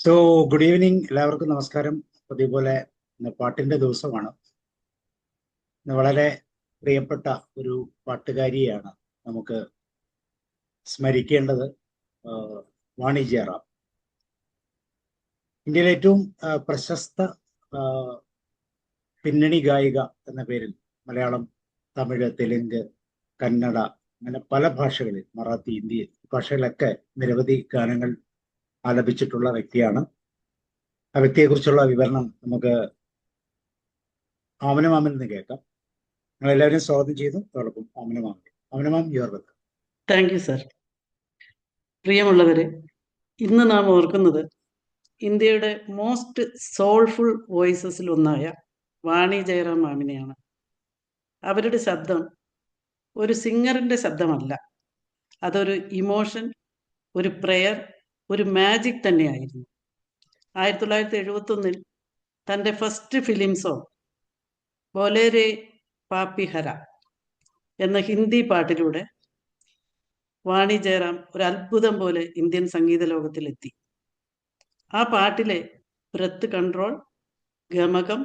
So good evening, എല്ലാവർക്കും നമസ്കാരം. അതേപോലെ ഇന്ന് പാട്ടിന്റെ ദിവസമാണ്. ഇന്ന് വളരെ പ്രിയപ്പെട്ട ഒരു പാട്ടുകാരിയാണ് നമുക്ക് സ്മരിക്കേണ്ടത്. വാണി ജയറാം, ഇന്ത്യയിലെ ഏറ്റവും പ്രശസ്ത പിന്നണി ഗായിക എന്ന പേരിൽ മലയാളം, തമിഴ്, തെലുങ്ക്, കന്നഡ, അങ്ങനെ പല ഭാഷകളിൽ, മറാത്തി, ഹിന്ദി ഭാഷകളിലൊക്കെ നിരവധി ഗാനങ്ങൾ ആലപിച്ചിട്ടുള്ള വ്യക്തിയാണ്. ആ വ്യക്തിയെക്കുറിച്ചുള്ള വിവരണം നമുക്ക് ഓമന മാമിൽ നിന്ന് കേൾക്കാം. നിങ്ങൾ എല്ലാവരും സ്വാഗതം ചെയ്തു. അതോടൊപ്പം Omana ma'am your welcome. Thank you sir. പ്രിയമുള്ളവരെ, ഇന്ന് നാം ഓർക്കുന്നത് ഇന്ത്യയുടെ മോസ്റ്റ് സോൾഫുൾ വോയിസസിൽ ഒന്നായ വാണി ജയറാം മാമിനെയാണ്. അവരുടെ ശബ്ദം ഒരു സിംഗറിൻ്റെ ശബ്ദമല്ല, അതൊരു ഇമോഷൻ, ഒരു പ്രെയർ, ഒരു മാജിക് തന്നെയായിരുന്നു. 1971 തൻ്റെ ഫസ്റ്റ് ഫിലിം സോങ് ബോലേരെ പാപ്പിഹര എന്ന ഹിന്ദി പാട്ടിലൂടെ വാണി ജയറാം ഒരു അത്ഭുതം പോലെ ഇന്ത്യൻ സംഗീത ലോകത്തിലെത്തി. ആ പാട്ടിലെ ബ്രെത്ത് കൺട്രോൾ, ഗമകം,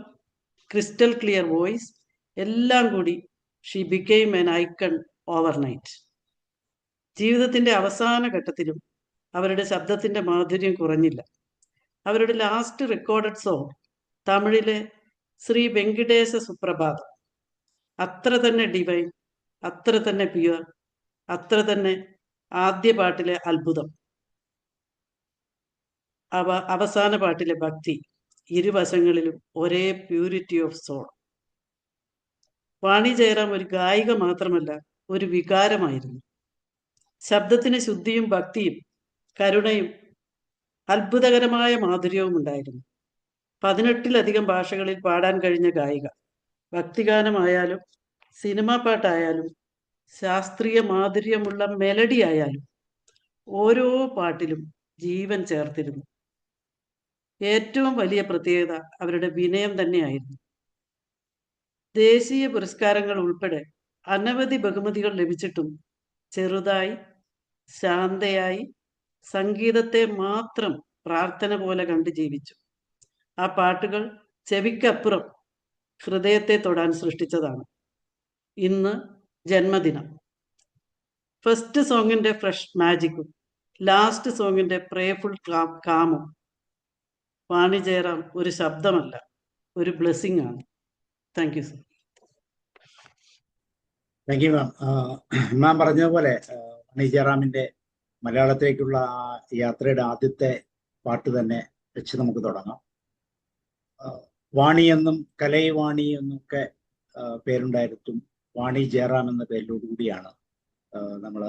ക്രിസ്റ്റൽ ക്ലിയർ വോയിസ് എല്ലാം കൂടി she became an icon overnight. ജീവിതത്തിൻ്റെ അവസാന ഘട്ടത്തിലും അവരുടെ ശബ്ദത്തിൻ്റെ മാധുര്യം കുറഞ്ഞില്ല. അവരുടെ ലാസ്റ്റ് റെക്കോർഡഡ് സോങ് തമിഴിലെ ശ്രീ വെങ്കിടേശ സുപ്രഭാതം അത്ര തന്നെ ഡിവൈൻ, അത്ര തന്നെ പ്യുവർ, അത്ര തന്നെ ആദ്യ പാട്ടിലെ അത്ഭുതം. അവസാന പാട്ടിലെ ഭക്തി, ഇരുവശങ്ങളിലും ഒരേ പ്യൂരിറ്റി ഓഫ് സോൾ. വാണി ജയറാം ഒരു ഗായിക മാത്രമല്ല, ഒരു വികാരമായിരുന്നു. ശബ്ദത്തിന് ശുദ്ധിയും ഭക്തിയും കരുണയും അത്ഭുതകരമായ മാധുര്യവും ഉണ്ടായിരുന്നു. 18-ലധികം ഭാഷകളിൽ പാടാൻ കഴിഞ്ഞ ഗായിക. ഭക്തിഗാനമായാലും സിനിമാ പാട്ടായാലും ശാസ്ത്രീയ മാധുര്യമുള്ള മെലഡി ആയാലും ഓരോ പാട്ടിലും ജീവൻ ചേർത്തിരുന്നു. ഏറ്റവും വലിയ പ്രത്യേകത അവരുടെ വിനയം തന്നെയായിരുന്നു. ദേശീയ പുരസ്കാരങ്ങൾ ഉൾപ്പെടെ അനവധി ബഹുമതികൾ ലഭിച്ചിട്ടും ചെറുതായി, ശാന്തയായി, സംഗീതത്തെ മാത്രം പ്രാർത്ഥന പോലെ കണ്ട് ജീവിച്ചു. ആ പാട്ടുകൾ ചെവിക്കപ്പുറം ഹൃദയത്തെ തൊടാൻ സൃഷ്ടിച്ചതാണ്. ഇന്ന് ജന്മദിനം. ഫസ്റ്റ് സോങ്ങിൻ്റെ ഫ്രഷ് മാജിക്കും ലാസ്റ്റ് സോങ്ങിൻ്റെ പ്രേഫുൾ കാമും. വാണി ജയറാം ഒരു ശബ്ദമല്ല, ഒരു ബ്ലെസ്സിങ് ആണ്. Thank you sir. Thank you ma'am. Ma'am പറഞ്ഞതുപോലെ വാണി ജയറാമിന്റെ മലയാളത്തിലേക്കുള്ള ആ യാത്രയുടെ ആദ്യത്തെ പാട്ട് തന്നെ വെച്ച് നമുക്ക് തുടങ്ങാം. വാണി എന്നും കലൈവാണി എന്നൊക്കെ പേരുണ്ടായിട്ടും വാണി ജയറാം എന്ന പേരിലോടുകൂടിയാണ് നമ്മൾ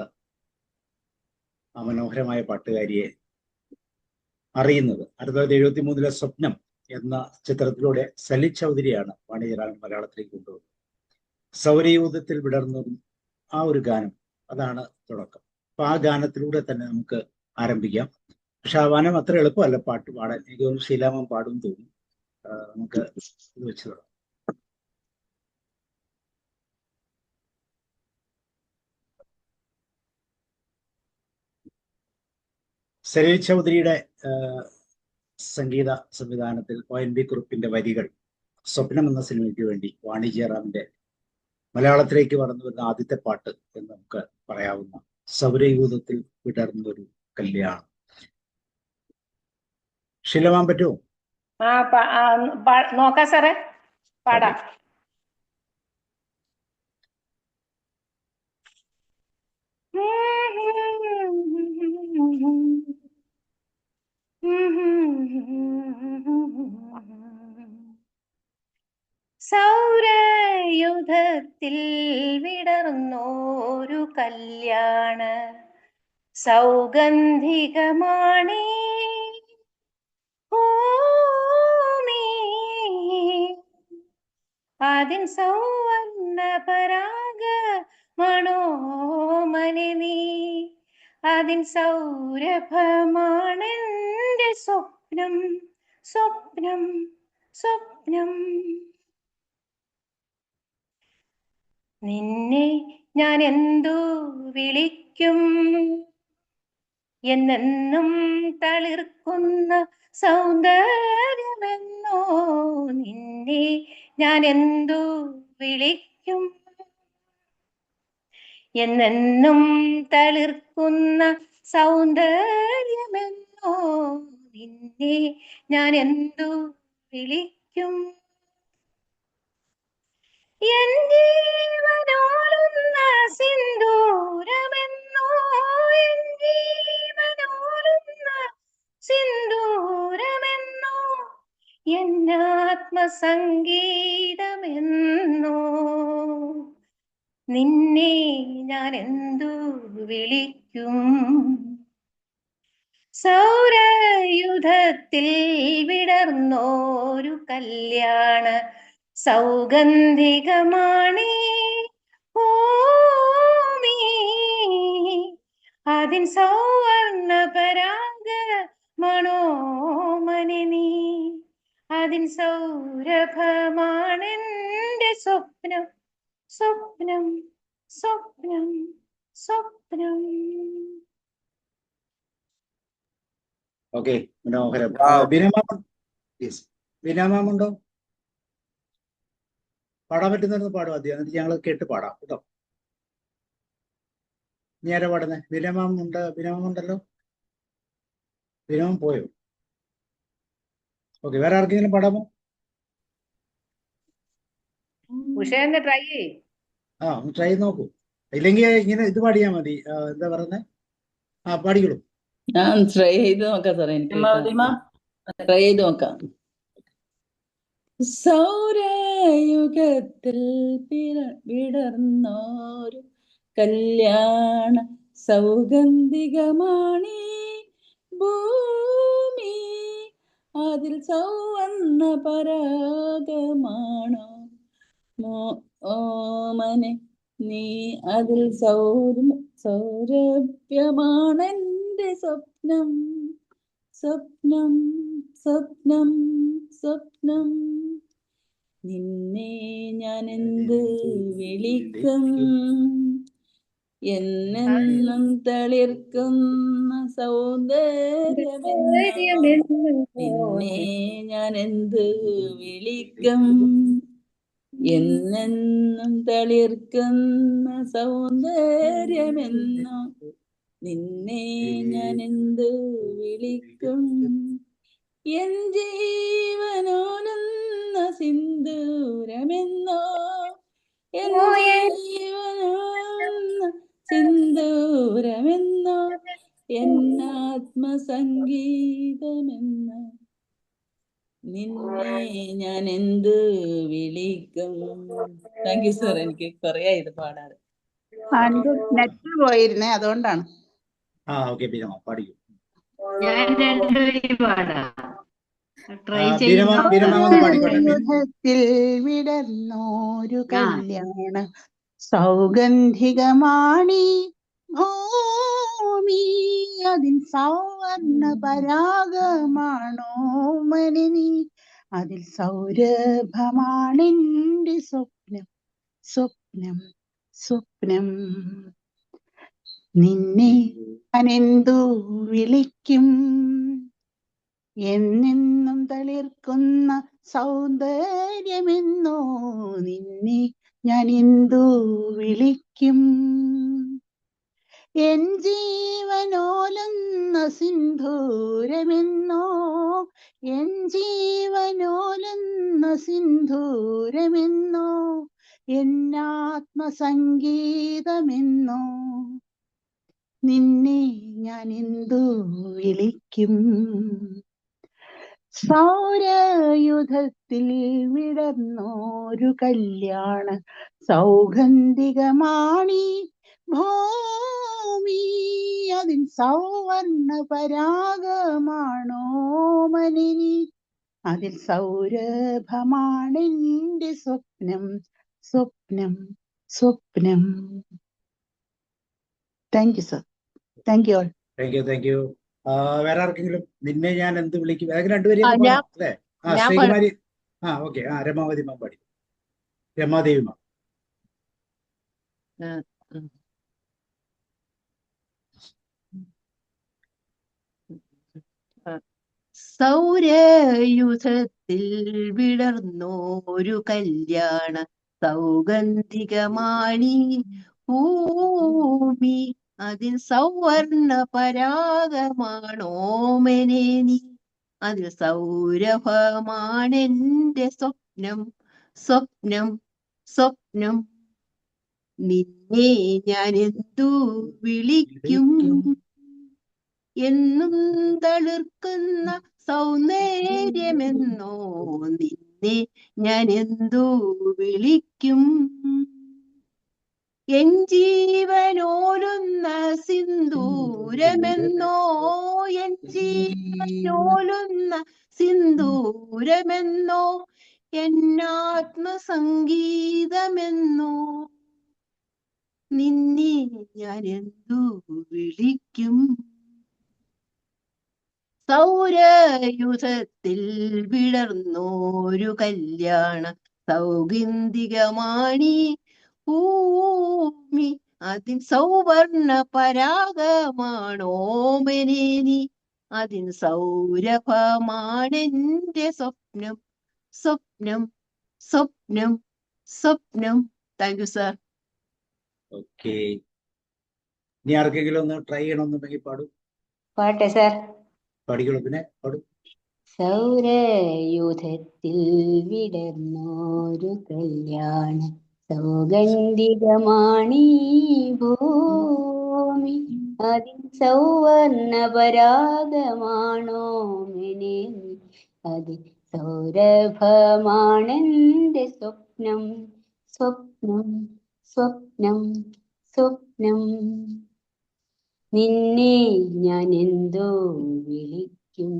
ആ മനോഹരമായ പാട്ടുകാരിയെ അറിയുന്നത്. 1973 സ്വപ്നം എന്ന ചിത്രത്തിലൂടെ സലിൽ ചൗധരിയാണ് വാണി ജയറാം മലയാളത്തിലേക്ക് കൊണ്ടുവന്നത്. സൗരയൂഥത്തിൽ വിടർന്നതും ആ ഒരു ഗാനം, അതാണ് തുടക്കം. അപ്പൊ ആ ഗാനത്തിലൂടെ തന്നെ നമുക്ക് ആരംഭിക്കാം. പക്ഷെ ആ ഗാനം അത്ര എളുപ്പമല്ല പാട്ട് പാടാൻ. എനിക്ക് തോന്നുന്നു ശീലാമം പാടും തോന്നും. നമുക്ക് ഇത് വെച്ച് തുടങ്ങാം. സലിൽ ചൗധരിയുടെ സംഗീത സംവിധാനത്തിൽ ONV കുറുപ്പിന്റെ വരികൾ സ്വപ്നം എന്ന സിനിമയ്ക്ക് വേണ്ടി വാണി ജയറാമിന്റെ മലയാളത്തിലേക്ക് കടന്നു വരുന്ന ആദ്യത്തെ പാട്ട് എന്ന് നമുക്ക് പറയാവുന്ന സൗരയൂഥത്തിൽ വിടർന്നൊരു കല്യാണം. ശീലമാൻ പറ്റുമോ? നോക്കാം സാറേ, പാടാം. സൗരയുധത്തിൽ വിടർന്നോരു കല്യാണ സൗഗന്ധികമാണേ ഭൂമി, അതിൻ സൗവർണ്ണ പരാഗ മണോമനി നീ, അതിൻ സൗരഭമാണെന്റെ സ്വപ്നം, സ്വപ്നം, സ്വപ്നം. നിന്നെ ഞാൻ എന്തു വിളിക്കും, എന്നെന്നും തളിർക്കുന്ന സൗന്ദര്യമെന്നോ നിന്നെ ഞാൻ എന്തു വിളിക്കും? എന്നെന്നും തളിർക്കുന്ന സൗന്ദര്യമെന്നോ നിന്നെ ഞാൻ എന്തു വിളിക്കും? എൻ ജീവനോലുന്ന സിന്ദൂരമെന്നോ, എൻ ജീവനോലുന്ന സിന്ദൂരമെന്നോ, എന്നാത്മസംഗീതമെന്നോ നിന്നെ ഞാൻ എന്തു വിളിക്കും? സൗരയുധത്തിൽ വിടർന്നോരു കല്യാണ സൗഗന്ധികമാണീ ഭൂമി, അതിൻ സൗവർണ പരാഗ മണോമനി നീ, അതിൻ സൗരഭമാണെന്റെ സ്വപ്നം, സ്വപ്നം, സ്വപ്നം, സ്വപ്നം. ഓക്കെ, മനോഹരം. Wow. ബിനാമാമുണ്ടോ? പാടാൻ പറ്റുന്നത് പാടും ആദ്യം, എന്നിട്ട് ഞങ്ങൾ കേട്ട് പാടാം കേട്ടോ. നീ ആരാ പാടുന്നത്? ബിനാമുണ്ടല്ലോ. ബിനാമം പോയോ? ഓക്കെ, വേറെ ആർക്കെങ്കിലും പാടാമോ? ഉഷേന്ന് ട്രൈ ചെയ്യ്. ഒന്ന് ട്രൈ ചെയ്ത് നോക്കൂ. ഇല്ലെങ്കിൽ ഇങ്ങനെ ഇത് പാടിയാൽ മതി. എന്താ പറയുന്നത്? പാടിക്കോളൂ. ഞാൻ ട്രൈ ചെയ്ത് നോക്കാം സാറേ, എനിക്ക് ട്രൈ ചെയ്ത് നോക്കാം. സൗരയുഗത്തിൽ വിടർന്നോരു കല്യാണ സൗഗന്ധികമാണീ ഭൂമി, അതിൽ സൗവർണ്ണ പരാഗമാണോ ഓമനെ നീ, അതിൽ സൗരഭ്യമാണെന്റെ സ്വപ്നം, സ്വപ്നം, സ്വപ്നം, സ്വപ്നം. നിന്നെ ഞാൻ എന്ത് വിളിക്കും? എന്നെന്നും തളിർക്കുന്ന സൗന്ദര്യമെന്നോ നിന്നെ ഞാൻ എന്ത് വിളിക്കും? എന്നെന്നും തളിർക്കുന്ന സൗന്ദര്യമെന്നോ നിന്നെ ഞാൻ എന്ത് വിളിക്കും? എൻ ജീവനോലുന്ന സിന്ദൂരമെന്നോ, എൻ ജീവനോലുന്ന സിന്ദൂരമെന്നോ, എന്നാത്മസംഗീതമെന്നോ നിന്നെ ഞാൻ എന്ത് വിളിക്കും? Thank you sir. എനിക്ക് കുറെ ഇത് പാടാറ്. നെറ്റ് പോയിരുന്നേ, അതുകൊണ്ടാണ്. ഓക്കെ, ബിനാമ പാടിക്കൂ. ഞാൻ രണ്ടുപേരും പാടാം. ട്രൈ യുദ്ധത്തിൽ വിടർന്നോരു കല്യാണ സൗഗന്ധികമാണി ഭൂമി, അതിൻ സൗവർണ പരാഗമാണോ മനി, അതിൽ സൗരഭമാണെന്റെ സ്വപ്നം, സ്വപ്നം, സ്വപ്നം. നിന്നെ ഞാനെന്തു വിളിക്കും? എന്നെന്നും തളിർക്കുന്ന സൗന്ദര്യമെന്നോ നിന്നെ ഞാൻ എന്തു വിളിക്കും? എൻ ജീവനോലുന്ന സിന്ദൂരമെന്നോ, എൻ ജീവനോലുന്ന സിന്ദൂരമെന്നോ, എന്നാത്മസംഗീതമെന്നോ നിന്നെ ഞാൻ എന്തു വിളിക്കും? സൗരയുധത്തിൽ വിടർന്നോരു കല്യാണ സൗഗന്ധികമാണി ഭൂമി, അതിൻ സൗവർണ പരാഗമാണോ മലിനി, അതിൽ സൗരഭമാണെന്റെ സ്വപ്നം, സ്വപ്നം, സ്വപ്നം. Thank you sir. Thank you all. Thank you. വേറെ ആർക്കെങ്കിലും? നിന്നെ ഞാൻ എന്ത് വിളിക്കും? അതൊക്കെ രണ്ടുപേരും അല്ലേ? ശ്രീകുമാരി. ഓക്കെ. രമാവതി മാം പാടി. രമാദേവി മാം. സൗരയുധത്തിൽ വിടർന്നോരു കല്യാണ സൗഗന്ധികമാണി ഭൂമി, അതിൽ സൗവർണ പരാഗമാണോമനെ നീ, അതിൽ സൗരഭമാണെന്റെ സ്വപ്നം, സ്വപ്നം, സ്വപ്നം. നിന്നെ ഞാൻ എന്തു വിളിക്കും, എന്നും തളിർക്കുന്ന സൗന്ദര്യമെന്നോ, നിന്നെ ഞാൻ എന്തു വിളിക്കും. എൻ ജീവനോലുന്ന സിന്ദൂരമെന്നോ, എൻ ജീവനോലുന്ന സിന്ദൂരമെന്നോ, എന്നാത്മസംഗീതമെന്നോ, നിന്നെ ഞാൻ എന്തു വിളിക്കും. സൗരയുധത്തിൽ വിടർന്നോരു കല്യാണ സൗഗന്ധികമാണി ഭൂമി, അതിൻ സൗവർണ പരാഗമാണോമനെ നീ, അതിൻ സൗരഭമാണെന്റെ സ്വപ്നം, സ്വപ്നം, സ്വപ്നം, സ്വപ്നം. Thank you sir. ഓക്കെ, ഇനി ആർക്കെങ്കിലും ഒന്ന് ട്രൈ ചെയ്യണമെന്നുണ്ടെങ്കിൽ പാടും. പാട്ടെ സാർ. പാടിക്കോളൂ, പിന്നെ പാടും. സൗരയൂഥത്തിൽ വിടർന്നോരു കല്യാണ സൗഗന്ധികമാണീ ഭൂമി, അതിൻ സൗവർണ പരാഗമാണോമനെ നീ, അതിൻ സൗരഭമാണെന്റെ സ്വപ്നം, സ്വപ്നം, സ്വപ്നം, സ്വപ്നം. നിന്നെ ഞാൻ എന്തോ വിളിക്കും,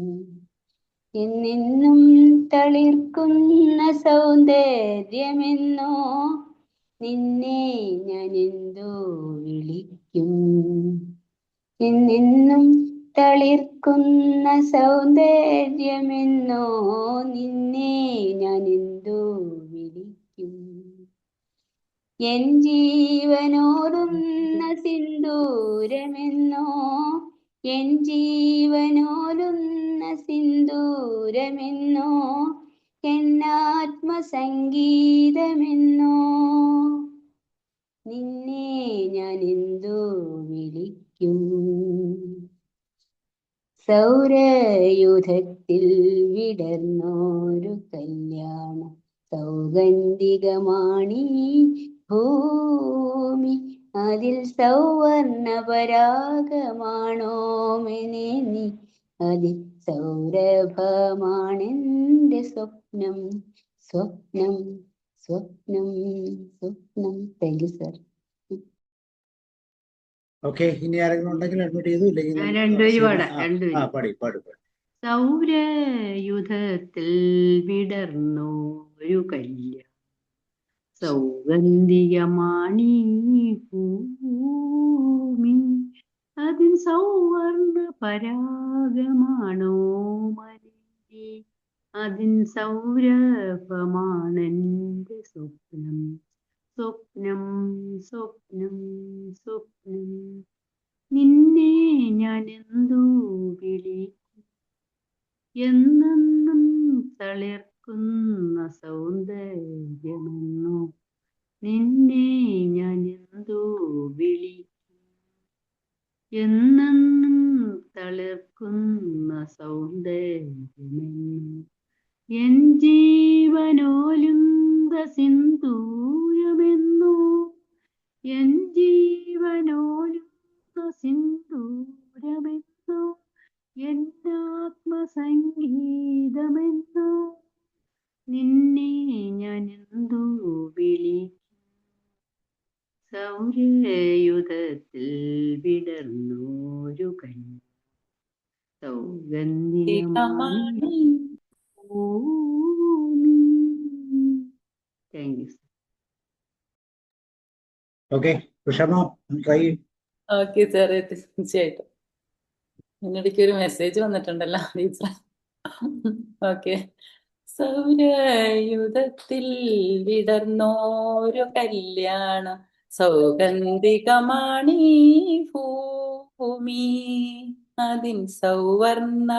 എന്നെന്നും തളിർക്കുന്ന സൗന്ദര്യമെന്നോ, നിന്നെ ഞാൻ എന്തോ വിളിക്കും, എന്നെന്നും തളിർക്കുന്ന സൗന്ദര്യമെന്നോ, നിന്നെ ഞാൻ എന്തോ വിളിക്കും. എൻ ജീവനോലുന്ന സിന്ദൂരമെന്നോ, എൻ ജീവനോലുന്ന സിന്ദൂരമെന്നോ, എന്നാത്മസംഗീതമെന്നോ, നിന്നെ ഞാൻ എന്തോ വിളിക്കും. സൗരയൂഥത്തിൽ വിടർന്നോരു കല്യാണ സൗഗന്ധികമാണീ ഭൂമി, അതിൽ സൗവർണ പരാഗമാണോമനെ നീ, അതിൽ സൗരഭമാണെന്റെ സ്വപ്നം, സ്വപ്നം, സ്വപ്നം, സ്വപ്നം. Thank you sir. ഓക്കെ, ഇനി ആരെങ്കിലും ഉണ്ടെങ്കിൽ അഡ്മിറ്റ് ചെയ്തു, ഇല്ലെങ്കിൽ ഞാൻ രണ്ടുപേര് പാടാം, ആ രണ്ടുപേര്. പാടി പാടി പാടി. സൗരയുധത്തിൽ വിടർന്നോരു കല്യാണ സൗഗന്ധികമാണീ ഭൂമി, അതിൻ സൗവർണ പരാഗമാണോമനെ, അതിൻ സൗരഭമാണെന്റെ സ്വപ്നം, സ്വപ്നം, സ്വപ്നം, സ്വപ്നം. നിന്നെ ഞാൻ എന്തു വിളിക്കും, എന്നെന്നും തളിർക്കുന്ന സൗന്ദര്യമെന്നോ, നിന്നെ ഞാൻ എന്തു വിളിക്കും, എന്നെന്നും തളിർക്കുന്ന സൗന്ദര്യമെന്നോ, എൻ ജീവനോലുന്ത സിന്ദൂരമെന്നോ, എൻ ജീവനോലുന്ത സിന്ദൂരമെന്നോ, എന്നാത്മസംഗീതമെന്നോ, നിന്നെ ഞാൻ എന്തു വിളിക്കും. സൗരയുധത്തിൽ വിടർന്നോരു കല്യാണ സൗഗന്ധികമാണീ ഭൂമി. Thank you. ഓക്കെ, വിഷമോ ട്രൈ. ഓക്കെ സാറേ, തീർച്ചയായിട്ടും. ഇതിനിടയ്ക്ക് ഒരു മെസ്സേജ് വന്നിട്ടുണ്ടല്ലോ ടീച്ചർ. ഓക്കെ. സൗരയുധത്തിൽ വിടർന്നോരു കല്യാണ സൗഗന്ധികമാണീ ഭൂമി, അതിൻ സൗവർണ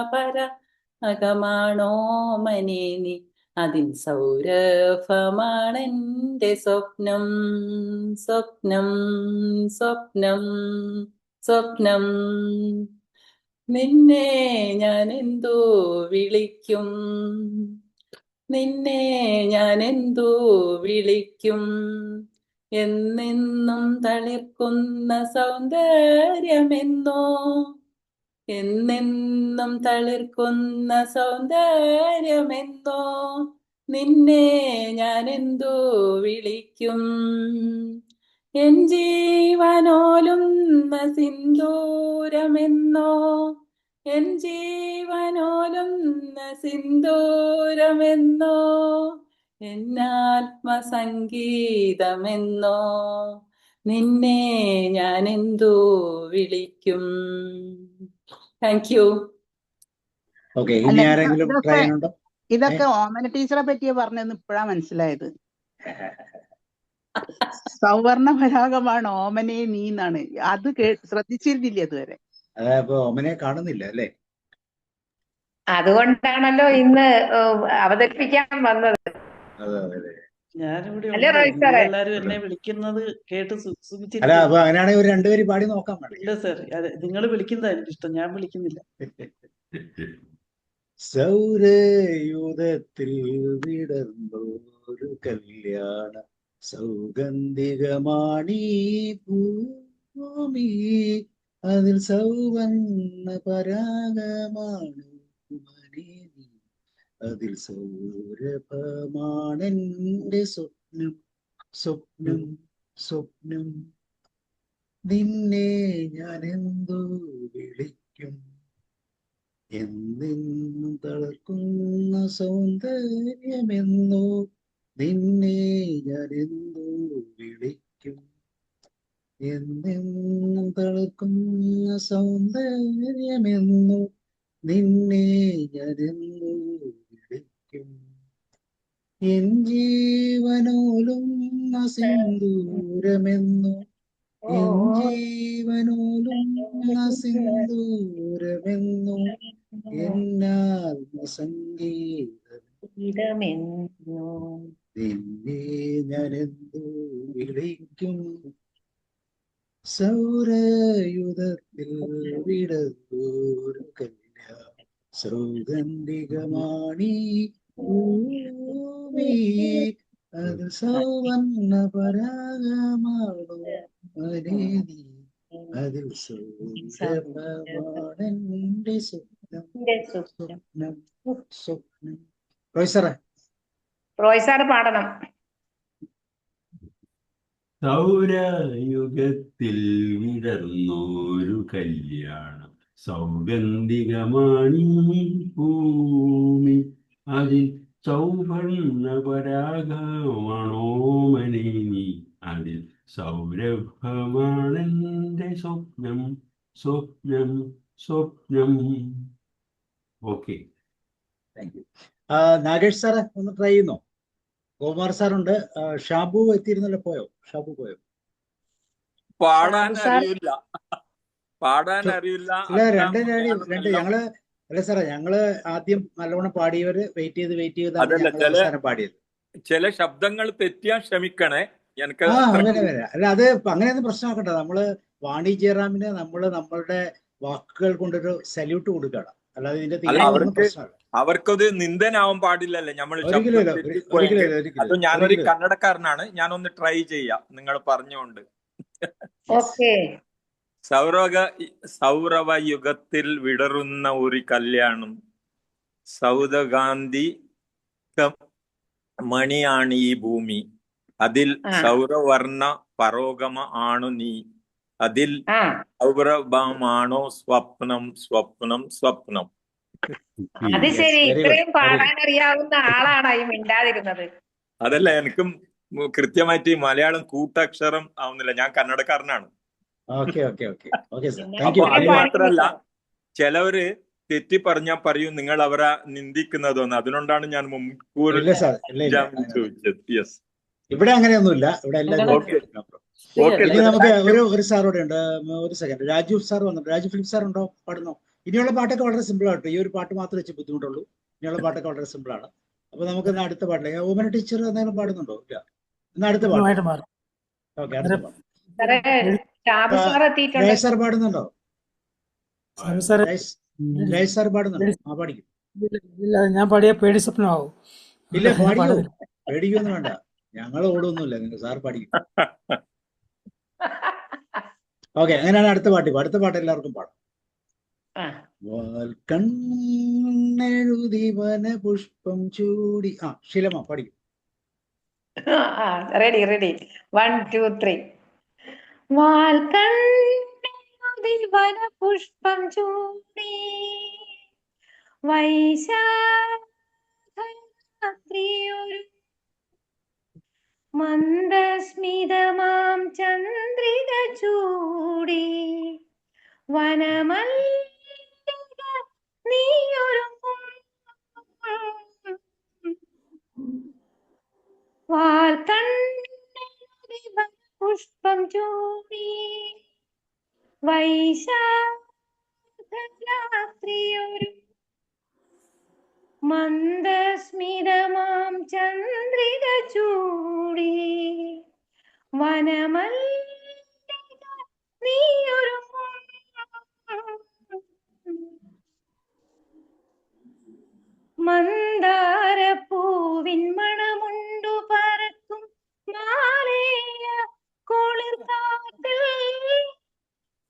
അകമാണോമനെ നീ അതിൻ സൗരഭമാണെന്റെ സ്വപ്നം സ്വപ്നം സ്വപ്നം സ്വപ്നം നിന്നെ ഞാൻ എന്തോ വിളിക്കും നിന്നെ ഞാൻ എന്തോ വിളിക്കും എന്നെന്നും തളിർക്കുന്ന സൗന്ദര്യമെന്നോ എന്നെന്നും തളിർക്കുന്ന സൗന്ദര്യമെന്നോ നിന്നെ ഞാൻ എന്തോ വിളിക്കും എൻ ജീവനോലുന്ന സിന്ദൂരമെന്നോ എൻ ജീവനോലുന്ന സിന്ദൂരമെന്നോ എന്നാത്മസംഗീതമെന്നോ നിന്നെ ഞാൻ എന്തോ വിളിക്കും. Thank you. ഓക്കെ, അല്ല, ഇനി ആരെങ്കിലും ഇതൊക്കെ ട്രൈ ചെയ്യുന്നുണ്ടോ? ഇതൊക്കെ ഓമന ടീച്ചറെ പറ്റിയ പറഞ്ഞെന്ന് ഇപ്പോഴാ മനസ്സിലായത്. സൗവർണ പരാഗമാണ് ഓമനെ നീ എന്നാണ്. അത് ശ്രദ്ധിച്ചിരുന്നില്ല ഇതുവരെ. അതായപ്പോ ഓമനെ കാണുന്നില്ല അല്ലേ? അതുകൊണ്ടാണല്ലോ ഇന്ന് അവതരിപ്പിക്കാൻ വന്നത്. അതെ അതെ. ഞാനിവിടെ അല്ലേ ഉണ്ട്. റോയ് സാറേ? നിങ്ങളെല്ലാരും എന്നെ വിളിക്കുന്നത് കേട്ട് അല്ല, സുഖിച്ചിരിക്കുന്നു. അപ്പൊ അങ്ങനെയാണെങ്കിൽ ഒരു രണ്ടുപേര് പാടി നോക്കാൻ വേണ്ടി. ഇല്ല സാർ, അതെ, നിങ്ങൾ വിളിക്കുന്നതാ എനിക്കിഷ്ടം, ഞാൻ വിളിക്കുന്നില്ല. സൗരയൂഥത്തിൽ വിടർന്നൊരു കല്യാണ സൗഗന്ധികമാണീ ഭൂമി, അതിൽ സൗവർണ്ണ പരാഗമാണ് മനീ, അതിൽ സൗരഭമാണെന്റെ സ്വപ്നം സ്വപ്നം സ്വപ്നം നിന്നെ ഞാൻ എന്തോ വിളിക്കും എന്നെന്നും തളർക്കുന്ന സൗന്ദര്യമെന്നോ നിന്നെ ഞാൻ എന്തോ വിളിക്കും എന്നെന്നും തളർക്കുന്ന സൗന്ദര്യമെന്നോ നിന്നെ ഞാൻ എന്തോ വിളിക്കും എൻ ജീവനോലുന്ന സിന്ദൂരമെന്നോ എൻ ജീവനോലുന്ന സിന്ദൂരമെന്നോ എന്നാത്മസംഗീതം ഇതമെന്നോ നിന്നെ ഞാൻ എന്തോ വിളിക്കും സൗരയുധത്തിൽ വിടർന്നൊരു കല്യാണ സൗഗന്ധികമാണീ ഭൂമി, അത് സൗവർണ്ണ പരാഗമാണോ മനീ, അതിൽ സൗരഭമാണെന്റെ സ്വപ്നം സ്വപ്നം സ്വപ്നം. റോയ് സാറേ, റോയ് സാറ് പാടണം. സൗരയുഗത്തിൽ വിടർന്നൊരു കല്യാണം സൗഗന്ധികമാണീ ഭൂമി, അതിൽ സൗവർണ്ണ പരാഗമാണോമനെ നീ, അതിൽ സൗരഭമാണെന്റെ സ്വപ്നം സ്വപ്നം സ്വപ്നം. Okay, thank U. നാഗേഷ് സാറേ ഒന്ന് ട്രൈ ചെയ്യുന്നോ? ഗോകുമാർ സാറുണ്ട്. ഷാബു എത്തിയിരുന്നല്ലോ, പോയോ? ഷാബു പോയോ? പാടാൻ സാർ. അറിയില്ല, പാടാൻ അറിയില്ല. ഇല്ല, രണ്ട് ഞങ്ങള് അല്ല സാറേ, ഞങ്ങള് ആദ്യം നല്ലവണ്ണം പാടിയവര് വെയിറ്റ് ചെയ്താണ് അതല്ല, ഞങ്ങൾ അവസാനം പാടിയത്. ചില ശബ്ദങ്ങൾ തെറ്റിയാൻ ക്ഷമിക്കണേ. എനിക്ക് അങ്ങനെ വരാം. അല്ല, അത് അങ്ങനെയൊന്നും പ്രശ്നമാക്കണ്ട. നമ്മള് വാണി ജയറാമിന് നമ്മളുടെ വാക്കുകൾ കൊണ്ടൊരു സല്യൂട്ട് കൊടുക്കണം. അല്ലാതെ ഇതിന്റെ തീരുമാനം പ്രശ്നമല്ല. അവർക്കത് നിന്ദനാവാൻ പാടില്ലല്ലേ നമ്മൾ. അത് ഞാനൊരു കന്നഡക്കാരനാണ്, ഞാനൊന്ന് ട്രൈ ചെയ്യാം നിങ്ങൾ പറഞ്ഞുകൊണ്ട്. ഓക്കെ. സൗരവയുഗത്തിൽ വിടറുന്ന ഒരു കല്യാണം സൗദഗാന്ധി മണിയാണ് ഈ ഭൂമി, അതിൽ സൗരവർണ്ണ പരോഗമ ആണു നീ, അതിൽ സൗരഭമാണോ സ്വപ്നം സ്വപ്നം സ്വപ്നം. അത് ശരി, ഇത്രയും പാടാൻ അറിയാവുന്ന ആളാണ് ഈ മിണ്ടാതിരുന്നത്. അതല്ല, എനിക്കും കൃത്യമായിട്ട് മലയാളം കൂട്ടക്ഷരം ആവുന്നില്ല, ഞാൻ കന്നഡക്കാരനാണ്. അപ്പൊ അത് മാത്രല്ല, ചിലവര് തെറ്റി പറഞ്ഞാൽ പറയും നിങ്ങൾ അവരെ നിന്ദിക്കുന്നതെന്ന്. അതിനോണ്ടാണ് ഞാൻ മുൻകൂർ ചോദിച്ചത്. യെസ്, ഇവിടെ അങ്ങനെയൊന്നുമില്ല. ഇവിടെ എല്ലാവരും നമുക്ക് ഒരു സാറോടെ ഉണ്ട്. ഒരു സെക്കൻഡ്, രാജു സാർ വന്നിട്ട്. രാജു ഫിലിപ്പ് സാർ ഉണ്ടോ? പാടുന്നോ? ഇനിയുള്ള പാട്ടൊക്കെ വളരെ സിമ്പിൾ ആട്ടോ. ഈ ഒരു പാട്ട് മാത്രമേ വെച്ച് ബുദ്ധിമുട്ടുള്ളൂ. ഇനിയുള്ള പാട്ടൊക്കെ വളരെ സിമ്പിൾ ആണ്. അപ്പൊ നമുക്ക് എന്നാ അടുത്ത പാട്ടില്ല. ഓമന ടീച്ചർ എന്തെങ്കിലും പാടുന്നുണ്ടോ? ഇല്ല. എന്നാ അടുത്ത പാട്ട്. ഓക്കെ, അടുത്ത പാട്ട്. ലേസർ പാടുന്നുണ്ടോ? ലേസർ പാടുന്നുണ്ടോ? ആ, പാടിക്കും. ഞാൻ പാടിയ പേടി സ്വപ്നമാവും. ഇല്ല, പാടിക്കോ. പേടിക്കൊന്നും വേണ്ട, ഞങ്ങൾ ഓടൊന്നുമില്ല. നിങ്ങൾ സാർ പാടിക്കും. ഓക്കെ, അങ്ങനെയാണ് അടുത്ത പാട്ട്. അടുത്ത പാട്ട് എല്ലാവർക്കും പാടാം. വാൽക്കണ്ണെഴുതി വനപുഷ്പം ചൂടി. ആ, ശീലമ പാടിക്കും. റെഡി 1 2 3. വാൽക്കണ്ണെഴുതി വനപുഷ്പം ചൂടി വൈശാഖരാത്രിയൊരു മന്ദസ്മിതമാം ചന്ദ്രിക ചൂടി വനമല്ലിക നീയൊരുങ്ങും വാൽക്കണ്ണെഴുതി വനപുഷ്പം ചൂടി വൈശാഖരാത്രിയൊരു മന്ദസ്മിതമാം ചന്ദ്രിക ചൂടി വനമല്ലിക നീയൊരുങ്ങും മന്ദാരപ്പൂവിൻ മണമുണ്ടു പറക്കും മാലേയ കുളിർക്കാറ്റിൽ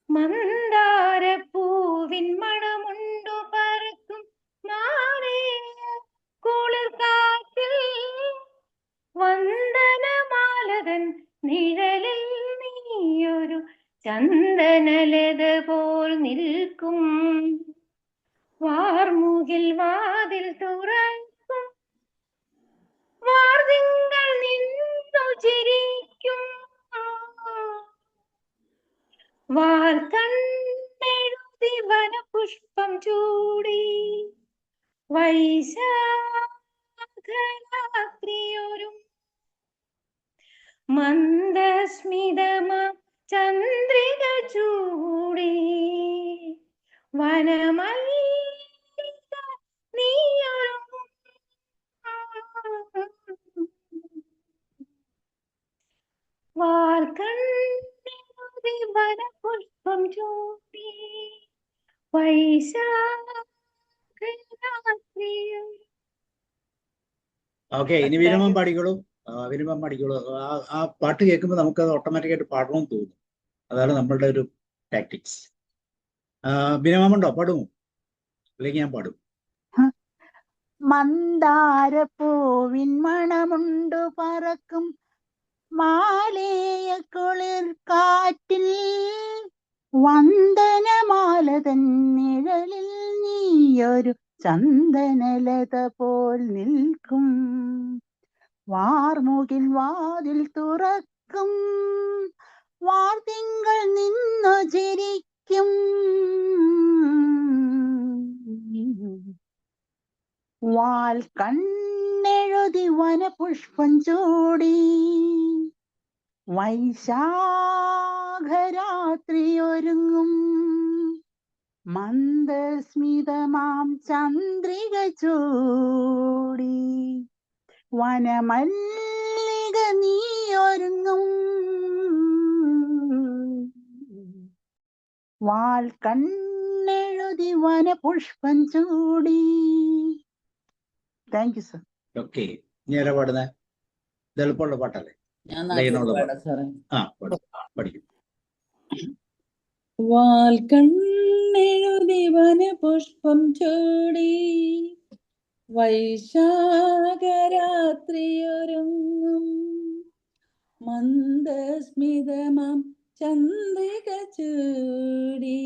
മന്ദാരപ്പൂവിൻ മണമുണ്ടു പറക്കും മാലേയ കുളിർക്കാറ്റിൽ വന്ദനമാലതൻ നിഴലിൽ നീയൊരു ചന്ദനലത പോൽ നിൽക്കും വാർമുകിൽ വാതിൽ തുറക്കും വാർതിങ്കൾ നിന്നു ചിരിക്കും വാൽക്കണ്ണെഴുതി വനപുഷ്പം ചൂടി വൈശാഖരാത്രിയൊരു മന്ദസ്മിതമാം ചന്ദ്രിക ചൂടി വനമല്ലിക നീയൊരുങ്ങും വാൽക്കണ്ണെഴുതി വനപുഷ്പം ചൂടി വൈശാഖരാത്രിയൊരു. ഓക്കെ, ഇനി വിനമം പാടിക്കോളൂ. വിനമം പാടിക്കോളൂ. ആ പാട്ട് കേൾക്കുമ്പോൾ നമുക്കത് ഓട്ടോമാറ്റിക്കായിട്ട് പാടണമെന്ന് തോന്നും. അതാണ് നമ്മളുടെ ഒരു ടാക്ടിക്സ്. വിനമമുണ്ടോ? പാടുമോ? അല്ലെങ്കിൽ ഞാൻ പാടും. മന്ദാരപ്പൂവിൻ മണമുണ്ടു പറക്കും മാലേയ കുളിർ കാറ്റിൽ വന്ദനമാലതൻ നിഴലിൽ നീയൊരു ചന്ദനലത പോൽ നിൽക്കും വാർമുകിൽ വാതിൽ തുറക്കും വാർതിങ്കൾ നിന്നു ചിരിക്കും വാൽക്കണ്ണെഴുതി വനപുഷ്പം ചൂടി വൈശാഖരാത്രിയൊരുങ്ങും മന്ദസ്മിതമാം ചന്ദ്രിക ചൂടി വനമല്ലിക നീയൊരുങ്ങും വാൽക്കണ്ണെഴുതി വനപുഷ്പം ചൂടി. Thank you sir. ഓക്കെ, ഇനി ആരാ പാടുന്നത്? ഇത് എളുപ്പമുള്ള പാട്ടല്ലേ? പഠിക്കും. വാൽക്കണ്ണെഴുതി വനപുഷ്പം ചൂടി വൈശാഖരാത്രിയൊരുങ്ങും മന്ദസ്മിതമാം ചന്ദ്രിക ചൂടി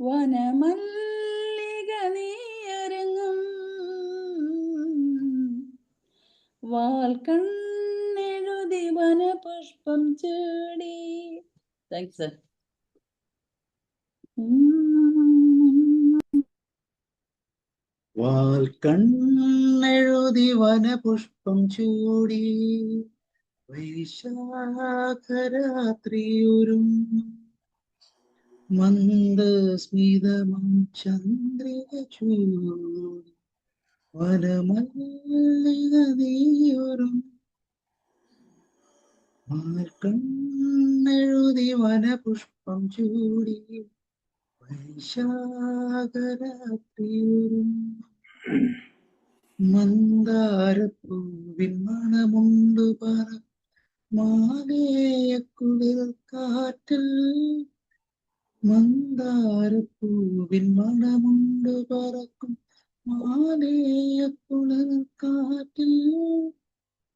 വനമല്ലിക നീയൊരുങ്ങും വാൽക്കണ്ണെഴുതി വനപുഷ്പം ചൂടി. Thanks sir. വാൽക്കണ്ണെഴുതി വനപുഷ്പം ചൂടി വൈശാഖരാത്രിയൊരുങ്ങും മന്ദസ്മിതമം ചന്ദ്രിക ചൂടി വനമല്ലിക നീയൊരും കണ്ണെഴുതി വനപുഷ്പം ചൂടി വൈശാഖരാത്രിയൊരും മന്ദാരപ്പൂവിൻ മണമുണ്ടു പറ മാലേയ കുളിർ കാറ്റിൽ മന്ദാരപ്പൂവിൻ മണമുണ്ടു പറക്കും മാലേയ കുളിർ കാറ്റിൽ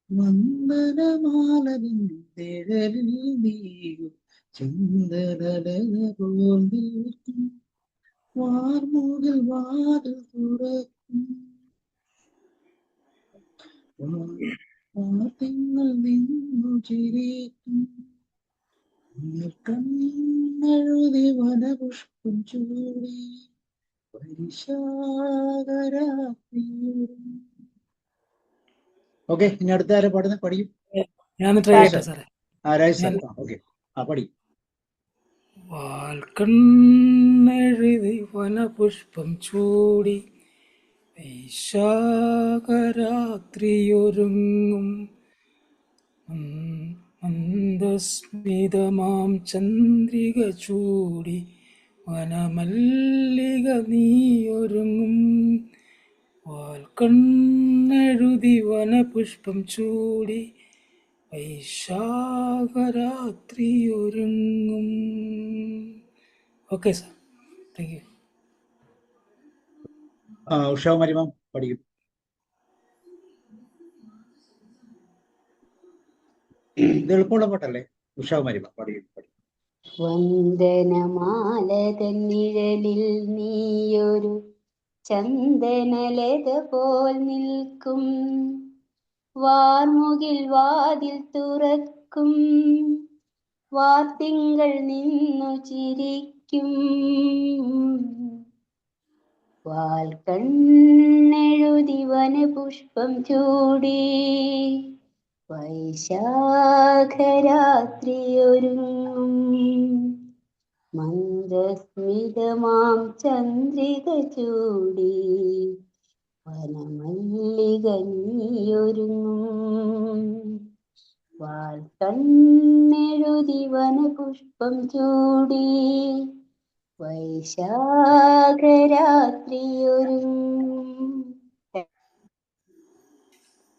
വന്ദനമാല നിഴലിൽ നീയും ചന്ദനലയ പോൽ നിൽക്കും വാർമുകിൽ വാതിൽ തുറക്കും തിങ്കൾ നിന്നു ചിരിക്കും കണ്ണെഴുതി വനപുഷ്പം ചൂടി വൈശാഖരാത്രിയോരും. ഓക്കെ, ഇനി അടുത്ത ആരെ പാടുന്ന പഠിക്കും? ഞാൻ ട്രൈ ചെയ്യട്ടെ സാറേ. രാജ് സാർ. ഓക്കെ, പഠിക്കും. വാൽക്കണ്ണെഴുതി വനപുഷ്പം ചൂടി വൈശാഖരാത്രിയൊരുങ്ങും മന്ദസ്മിതമാം ചന്ദ്രിക ചൂടി വനമല്ലിക നീയൊരുങ്ങും വാൽക്കണ്ണെഴുതി വനപുഷ്പം ചൂടി വൈശാഖരാത്രിയൊരുങ്ങും. Okay sir, thank you. Usha മരിമം പഠിക്കും. ഇത് എളുപ്പമുള്ള പാട്ടല്ലേ? ഉഷാ മരിമം പഠിക്കും. വന്ദനമാല തന്നിഴലിൽ നീയൊരു ചന്ദനലത പോൽ നിൽക്കും വാർമുകിൽ വാതിൽ തുറക്കും വാർത്തിങ്കൾ നിന്നു ചിരിക്കും വാൽക്കണ്ണെഴുതി വനപുഷ്പം ചൂടി വൈശാഖരാത്രിയൊരുങ്ങും മന്ദസ്മിതമാം ചന്ദ്രിക ചൂടി വനമല്ലിക നീയൊരുങ്ങും വാൽക്കണ്ണെഴുതി വനപുഷ്പം ചൂടി വൈശാഖരാത്രിയൊരുങ്ങും.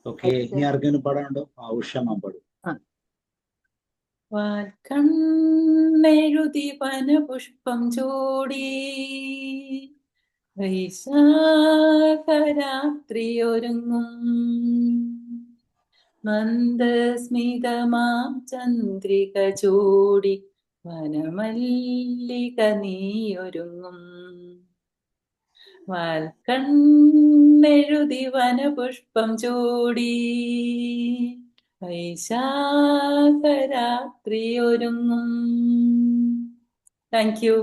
ഓക്കെ, ഇനി ആർക്കെങ്കിലും പാടാനുണ്ടോ? ഉഷാമ പാടും. വാൽക്കണ്ണെഴുതി വനപുഷ്പം ചൂടി വൈശാഖരാത്രിയൊരുങ്ങും മന്ദസ്മിതമാം ചന്ദ്രിക ചൂടി വനമല്ലിക നീയൊരുങ്ങും വാൽക്കണ്ണെഴുതി വനപുഷ്പം ചൂടി വൈശാഖരാത്രിയൊരുങ്ങും. Thank you.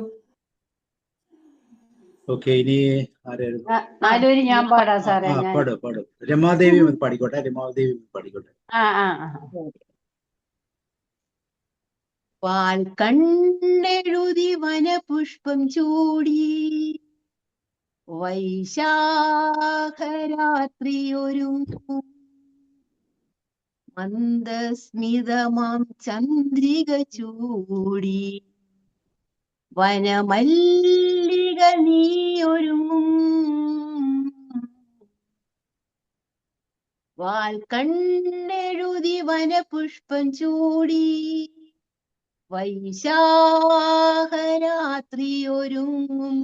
ഓക്കെ, ഇനി ആരായിരുന്നു? നാലൂര് ഞാൻ പാടാം സാറേ. പാടും. രമാദേവി പാടിക്കോട്ടെ. രമാദേവി പാടിക്കോട്ടെ. വാൽക്കണ്ണെഴുതി വനപുഷ്പം ചൂടി വൈശാഖരാത്രിയൊരുങ്ങും മന്ദസ്മിതമാം ചന്ദ്രിക ചൂടി വനമല്ലിക നീയൊരുങ്ങും വാൽക്കണ്ണെഴുതി വനപുഷ്പം ചൂടി വൈശാഖരാത്രിയൊരുങ്ങും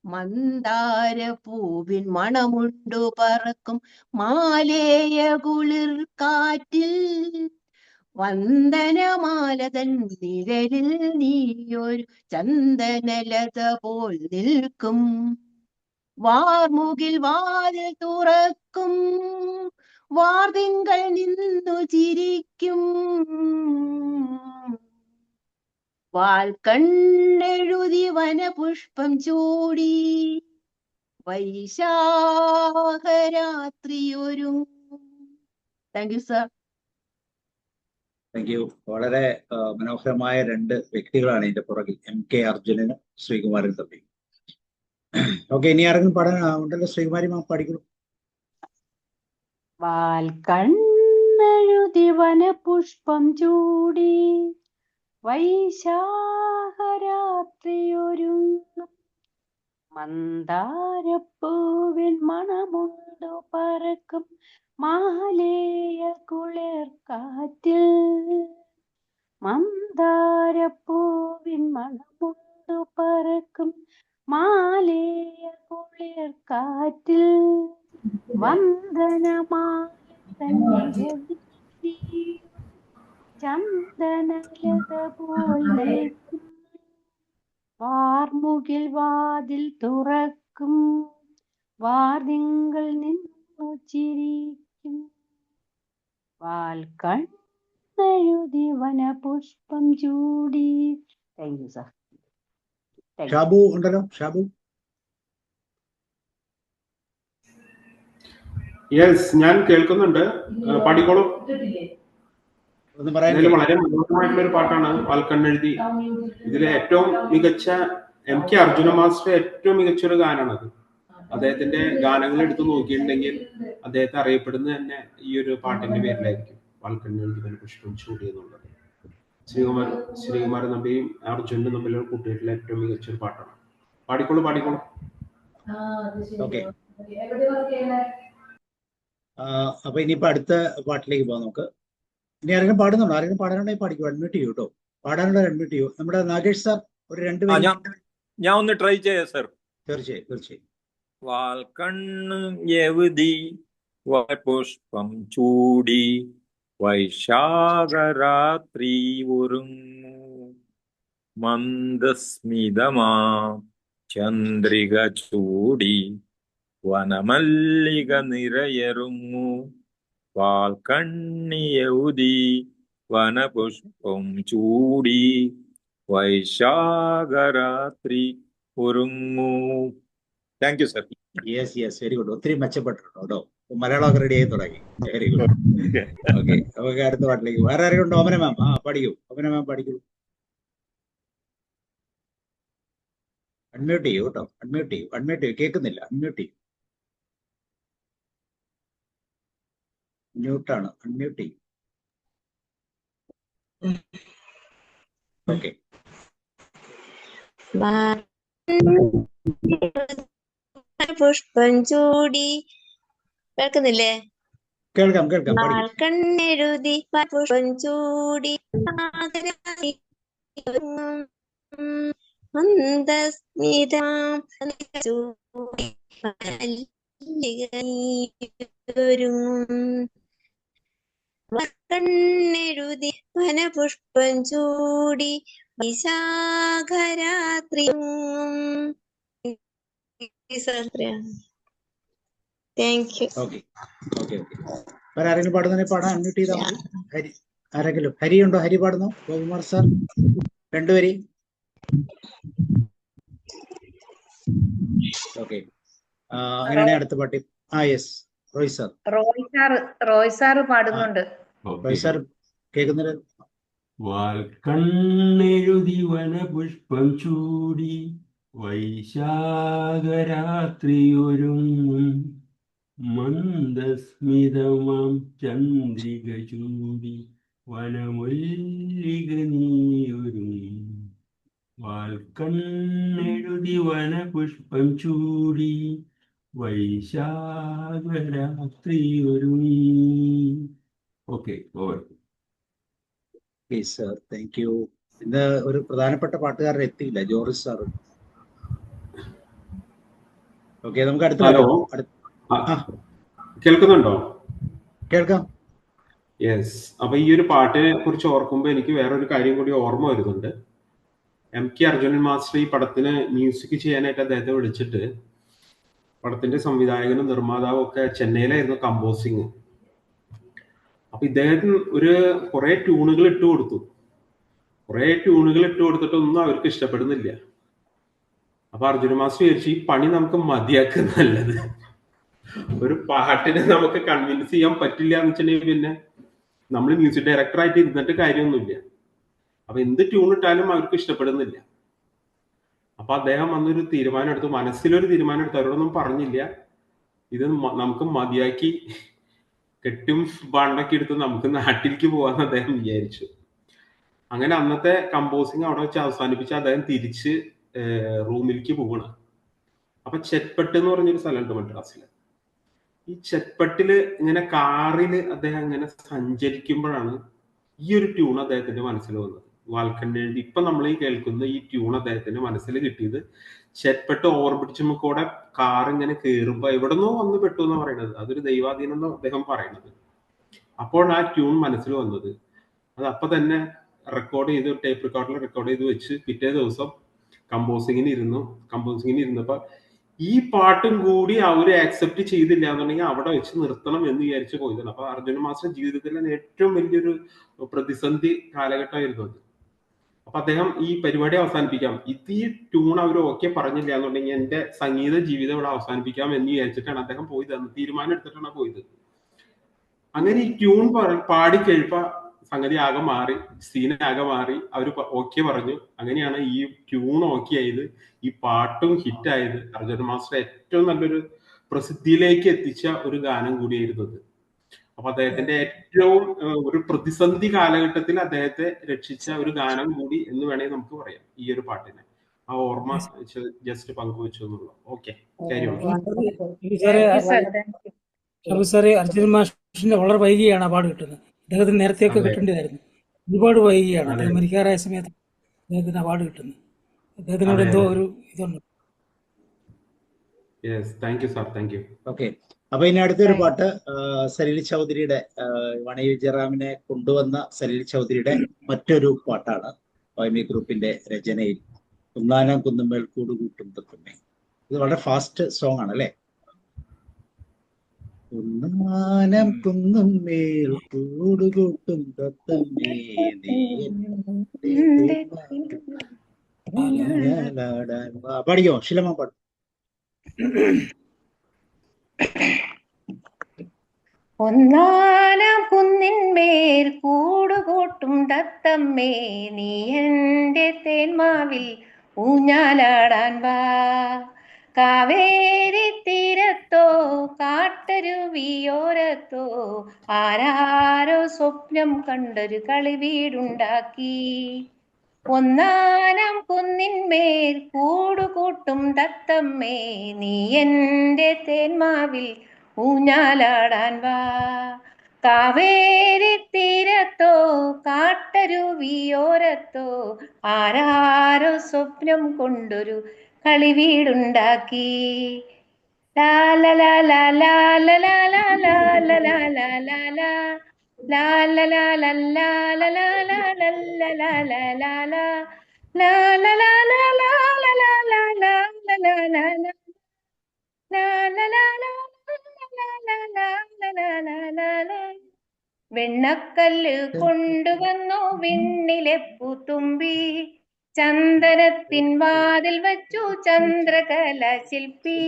മന്ദാരപ്പൂവിൻ മണമുണ്ടു പറക്കും മാലേയ കുളിർ കാറ്റിൽ വന്ദനമാല തൻ നിഴലിൽ നീയൊരു ചന്ദനലത പോൽ നിൽക്കും വാർമുകിൽ വാതിൽ തുറക്കും വാർതിങ്കൾ നിന്നു ചിരിക്കും വാൽക്കണ്ണെഴുതി വനപുഷ്പം ചൂടി വൈശാഖരാത്രിയൊരുങ്ങും. Thank you sir. Thank you. വളരെ മനോഹരമായ രണ്ട് വ്യക്തികളാണ് ഇതിന്റെ പുറകിൽ, MK അർജുനനും ശ്രീകുമാരൻ തമ്പി. ഓക്കെ, ഇനി ആരെങ്കിലും പാടാൻ ഉണ്ടല്ലോ? ശ്രീകുമാരി മാം പാടിക്കുന്നു. വാൽക്കണ്ണെഴുതി വനപുഷ്പം ചൂടി വൈശാഖരാത്രിയൊരുങ്ങും മന്ദാരപ്പൂവിൻ മണമുണ്ടു പറക്കും മാലേയ കുളിർക്കാറ്റിൽ. മന്ദാരപ്പൂവിൻ മണമുണ്ടു പറക്കും മാലേയ കുളിർക്കാറ്റിൽ. ചന്ദനലത പോൽ നിൽക്കും വാർമുകിൽ വാതിൽ തുറക്കും വാർതിങ്കൾ നിന്നു ചിരിക്കും. വാൽക്കണ്ണെഴുതി വനപുഷ്പം ചൂടി. Thank you sir. ഷാബു ഉണ്ടല്ലോ? ഷാബു. യെസ്, ഞാൻ കേൾക്കുന്നുണ്ട്. പാടിക്കോളൂ. വളരെ മനോഹരമായിട്ടുള്ള ഒരു പാട്ടാണ് വാൽക്കണ്ണെഴുതി. ഇതിലെ ഏറ്റവും മികച്ച MK അർജുന മാസ്റ്റർ ഏറ്റവും മികച്ചൊരു ഗാനമാണത്. അദ്ദേഹത്തിന്റെ ഗാനങ്ങൾ എടുത്തു നോക്കിയിട്ടുണ്ടെങ്കിൽ അദ്ദേഹത്തെ അറിയപ്പെടുന്നത് തന്നെ ഈ ഒരു പാട്ടിന്റെ പേരിലായിരിക്കും, വാൽക്കണ്ണെഴുതി വനപുഷ്പം ചൂടി എന്നുള്ളത്. ശ്രീകുമാരൻ നമ്പിയും അർജുനും തമ്മിലുള്ള കൂട്ടുകെട്ടിലെ ഏറ്റവും മികച്ചൊരു പാട്ടാണ്. പാടിക്കോളൂ, പാടിക്കോളൂ. ഓക്കെ, അപ്പൊ ഇനിയിപ്പോ അടുത്ത പാട്ടിലേക്ക് പോകാം നമുക്ക്. ഇനി ആരെങ്കിലും പാടുന്നുണ്ടോ? ആരെങ്കിലും പാടാനുണ്ടെങ്കിൽ പാടിക്കോ, അഡ്മിറ്റ് ചെയ്യൂ കേട്ടോ. പാടാനുള്ള അഡ്മിറ്റ് ചെയ്യൂ. നമ്മുടെ നാഗേഷ് സാർ ഒരു ഞാൻ ഒന്ന് ട്രൈ ചെയ്യാം സാർ. തീർച്ചയായും തീർച്ചയായും. വാൽക്കണ്ണ് എഴുതി വനപുഷ്പം ചൂടി വൈശാഖരാത്രി ഒരുങ്ങു മന്ദസ്മിതമാ ചന്ദ്രിക ചൂടി വനമല്ലിക നിറയറുങ്ങു. വാൽക്കണ്ണി എഴുതി വനപുഷ്പം ചൂടി വൈശാഖരാത്രി ഒരുങ്ങു. Thank you sir. Yes yes, very good. ഒത്തിരി മെച്ചപ്പെട്ടിട്ടുണ്ട് കേട്ടോ. മലയാളമൊക്കെ റെഡി ആയി തുടങ്ങി. Very good. ഓക്കെ, നമുക്ക് അടുത്ത പാട്ടിലേക്ക്. വേറെ ആരെങ്കിലും ഉണ്ടോ? ഓമന മാം പഠിക്കൂ. ഓമന മാം പഠിക്കൂ. അൺമ്യൂട്ട് ചെയ്യൂ കേട്ടോ. അൺമ്യൂട്ട് ചെയ്യൂ. കേൾക്കുന്നില്ല. അൺമ്യൂട്ട് ചെയ്യൂ. മ്യൂട്ടാണ്. അൺമ്യൂട്ട് ചെയ്യൂ. ഓക്കെ. പുഷ്പം ചൂടി. കേൾക്കുന്നില്ലേ? കേൾക്കാം. വാൽക്കണ്ണെഴുതി പുഷ്പം ചൂടി മന്ദസ്മിതം വാൽക്കണ്ണെഴുതി വനപുഷ്പം ചൂടി വൈശാഖരാത്രി. Thank you. ഓക്കെ. വേറെ ആരെങ്കിലും പാടുന്നതിനെ പാടാൻ അൺമ്യൂട്ട് ചെയ്താൽ മതി. ഹരി ആരെങ്കിലും? ഹരി ഉണ്ടോ? ഹരി പാടുന്നു. ഗോകുമാർ സാർ രണ്ടുപേരി. ഓക്കെ, അങ്ങനെയാണെങ്കിൽ അടുത്ത പാട്ടി. Yes, Roy sir. Roy sir പാടുന്നുണ്ട്. റോയ് സാർ കേൾക്കുന്നില്ല. വാൽക്കണ്ണെഴുതി വനപുഷ്പം ചൂടി വൈശാഖരാത്രി ഒരുങ്ങും മന്ദസ്മിതമാം ചന്ദ്രിക ചൂടി വനമല്ലിക നീയൊരുങ്ങും. വാൽക്കണ്ണെഴുതി വനപുഷ്പം ചൂടി വൈശാഖരാത്രി ഒരുങ്ങി. Okay, over. Sir, thank U. ഇന്ന് ഒരു പ്രധാനപ്പെട്ട പാട്ടുകാരൻ എത്തിയില്ല, ജോറിസ് സാർ. ഓക്കെ, നമുക്ക് അടുത്ത. കേൾക്കുന്നുണ്ടോ? കേൾക്കാം. യെസ്. അപ്പൊ ഈ ഒരു പാട്ടിനെ കുറിച്ച് ഓർക്കുമ്പോൾ എനിക്ക് വേറൊരു കാര്യം കൂടി ഓർമ്മ വരുന്നുണ്ട്. MK അർജുനൻ മാസ്റ്റർ ഈ പടത്തിന് മ്യൂസിക് ചെയ്യാനായിട്ട് അദ്ദേഹത്തെ വിളിച്ചിട്ട്, പടത്തിന്റെ സംവിധായകനും നിർമ്മാതാവും ഒക്കെ ചെന്നൈയിലായിരുന്നു കമ്പോസിങ്. അപ്പൊ ഇദ്ദേഹത്തിന് കുറെ ട്യൂണുകൾ ഇട്ട് കൊടുത്തിട്ടൊന്നും അവർക്ക് ഇഷ്ടപ്പെടുന്നില്ല. അപ്പൊ അർജുന മാസ്റ്റർ വിചാരിച്ചു, ഈ പണി നമുക്ക് മതിയാക്കുക നല്ലത്. ഒരു പാട്ടിനെ നമുക്ക് കൺവിൻസ് ചെയ്യാൻ പറ്റില്ല എന്ന് വെച്ചിട്ടുണ്ടെങ്കിൽ പിന്നെ നമ്മൾ മ്യൂസിക് ഡയറക്ടറായിട്ട് ഇരുന്നിട്ട് കാര്യമൊന്നുമില്ല. അപ്പൊ എന്ത് ട്യൂൺ ഇട്ടാലും അവർക്ക് ഇഷ്ടപ്പെടുന്നില്ല. അപ്പൊ അദ്ദേഹം വന്നൊരു തീരുമാനം എടുത്തു, മനസ്സിലൊരു തീരുമാനം എടുത്തു, അവരോടൊന്നും പറഞ്ഞില്ല. ഇത് നമുക്ക് മതിയാക്കി കെട്ടും ബണ്ടൊക്കെ എടുത്ത് നമുക്ക് നാട്ടിലേക്ക് പോകാന്ന് അദ്ദേഹം വിചാരിച്ചു. അങ്ങനെ അന്നത്തെ കമ്പോസിങ് അവിടെ വെച്ച് അവസാനിപ്പിച്ച് അദ്ദേഹം തിരിച്ച് റൂമിലേക്ക് പോവാണ്. അപ്പൊ ചെറ്റ്പട്ട് എന്ന് പറഞ്ഞൊരു സ്ഥലമുണ്ട് മദ്രാസില്. ഈ ചെറ്റ്പട്ടില് ഇങ്ങനെ കാറില് അദ്ദേഹം ഇങ്ങനെ സഞ്ചരിക്കുമ്പോഴാണ് ഈ ഒരു ട്യൂൺ അദ്ദേഹത്തിന്റെ മനസ്സിൽ വന്നത്. വാൽക്കണ്ണെഴുതി ഇപ്പൊ നമ്മൾ ഈ കേൾക്കുന്ന ഈ ട്യൂൺ അദ്ദേഹത്തിന്റെ മനസ്സിൽ കിട്ടിയത് ചെറ്റ്പട്ട് ഓവർബ്രിഡ്ജുമ്മ കൂടെ കാർ ഇങ്ങനെ കയറുമ്പോ എവിടെന്നോ വന്ന് പെട്ടു എന്നാ പറയുന്നത്. അതൊരു ദൈവാധീനം എന്ന് അദ്ദേഹം പറയുന്നത്. അപ്പോൾ ആ ട്യൂൺ മനസ്സിൽ വന്നത്. അത് അപ്പൊ തന്നെ റെക്കോർഡ് ചെയ്ത് ടേപ്പ് റെക്കോർഡിൽ റെക്കോർഡ് ചെയ്ത് വെച്ച് പിറ്റേ ദിവസം കമ്പോസിങ്ങിന് ഇരുന്നപ്പോ ഈ പാട്ടും കൂടി അവര് ആക്സെപ്റ്റ് ചെയ്തില്ല എന്നുണ്ടെങ്കിൽ അവിടെ വെച്ച് നിർത്തണം എന്ന് വിചാരിച്ച് പോയതാണ്. അപ്പൊ അർജുന മാസ്റ്റർ ജീവിതത്തിലെ ഏറ്റവും വലിയൊരു പ്രതിസന്ധി കാലഘട്ടമായിരുന്നു അത്. അപ്പൊ അദ്ദേഹം ഈ പരിപാടി അവസാനിപ്പിക്കാം, ഈ ട്യൂൺ അവർ ഓക്കെ പറഞ്ഞില്ല എന്നുണ്ടെങ്കിൽ എന്റെ സംഗീത ജീവിതം ഇവിടെ അവസാനിപ്പിക്കാം എന്ന് വിചാരിച്ചിട്ടാണ് അദ്ദേഹം പോയത്. തീരുമാനം എടുത്തിട്ടാണ് പോയത്. അങ്ങനെ ഈ ട്യൂൺ പാടി കഴിയുമ്പോ സംഗതി ആകെ മാറി, സീനാകെ മാറി. അവര് ഓക്കെ പറഞ്ഞു. അങ്ങനെയാണ് ഈ ട്യൂൺ ഓക്കെ ആയത്, ഈ പാട്ടും ഹിറ്റായത്. അർജുന മാസ്റ്റർ ഏറ്റവും നല്ലൊരു പ്രസിദ്ധിയിലേക്ക് എത്തിച്ച ഒരു ഗാനം കൂടിയായിരുന്നത്. അപ്പൊ അദ്ദേഹത്തിന്റെ ഏറ്റവും ഒരു പ്രതിസന്ധി കാലഘട്ടത്തിൽ അദ്ദേഹത്തെ രക്ഷിച്ച ഒരു ഗാനം കൂടി എന്ന് വേണമെങ്കിൽ നമുക്ക് പറയാം ഈ ഒരു പാട്ടിനെ. ആ ഓർമ്മ ജസ്റ്റ് പങ്കുവെച്ചു എന്നുള്ളൂ. ഓക്കെ, സാറേ, അർജുന മാഷിന്റെ വളരെ വൈകിയാണ് അവാർഡ് കിട്ടുന്നത്. അദ്ദേഹത്തിന് നേരത്തെയൊക്കെ കിട്ടേണ്ടതായിരുന്നു. ഒരുപാട് വൈകിയാണ് അദ്ദേഹം മരിക്കാറായ സമയത്ത് അദ്ദേഹത്തിന് അവാർഡ് കിട്ടുന്നത്. അദ്ദേഹത്തിനോട് എന്തോ ഒരു ഇതുണ്ട്. ഓക്കെ, അപ്പൊ ഇനി അടുത്തൊരു പാട്ട് സലീൽ ചൗധരിയുടെ, വാണി വിജയറാമിനെ കൊണ്ടുവന്ന സലീൽ ചൗധരിയുടെ മറ്റൊരു പാട്ടാണ്. വൈമി ഗ്രൂപ്പിന്റെ രചനയിൽ കുന്നാനം കുന്നുമേൽ കൂടുകൂട്ടും തത്തുമ്മേ. ഇത് വളരെ ഫാസ്റ്റ് സോങ് ആണ് അല്ലേ? കുന്നാനം കുന്നുമേൽ കൂടുകൂട്ടും തത്തുമ്മേ പാടിക്കോ ശിലമ പാട്ട്. ഒന്നാനാം കുന്നിന്മേൽ കൂടുകൂട്ടും തത്തമ്മേ, നീ എൻ്റെ തേന്മാവിൽ ഊഞ്ഞാലാടാൻ വാ. കാവേരി തീരത്തോ കാട്ടരുവിയോരത്തോ ആരാരോ സ്വപ്നം കണ്ടൊരു കളിവീടുണ്ടാക്കി. ഒന്നാനാം കുന്നിന്മേൽ കൂടുകൂട്ടും തത്തമ്മേ, നീ എൻ്റെ തേന്മാവിൽ ഊഞ്ഞാലാടാൻ വാ. കാവേരി തീരത്തോ കാട്ടരുവിയോരത്തോ ആരാരോ സ്വപ്നം കൊണ്ടൊരു കളിവീടുണ്ടാക്കി. വെണ്ണക്കല്ല് കൊണ്ടുവന്നു വിണ്ണിലെ പൂത്തുമ്പി, ചന്ദനത്തിൻ വാതിൽ വച്ചു ചന്ദ്രകല ശില്പി.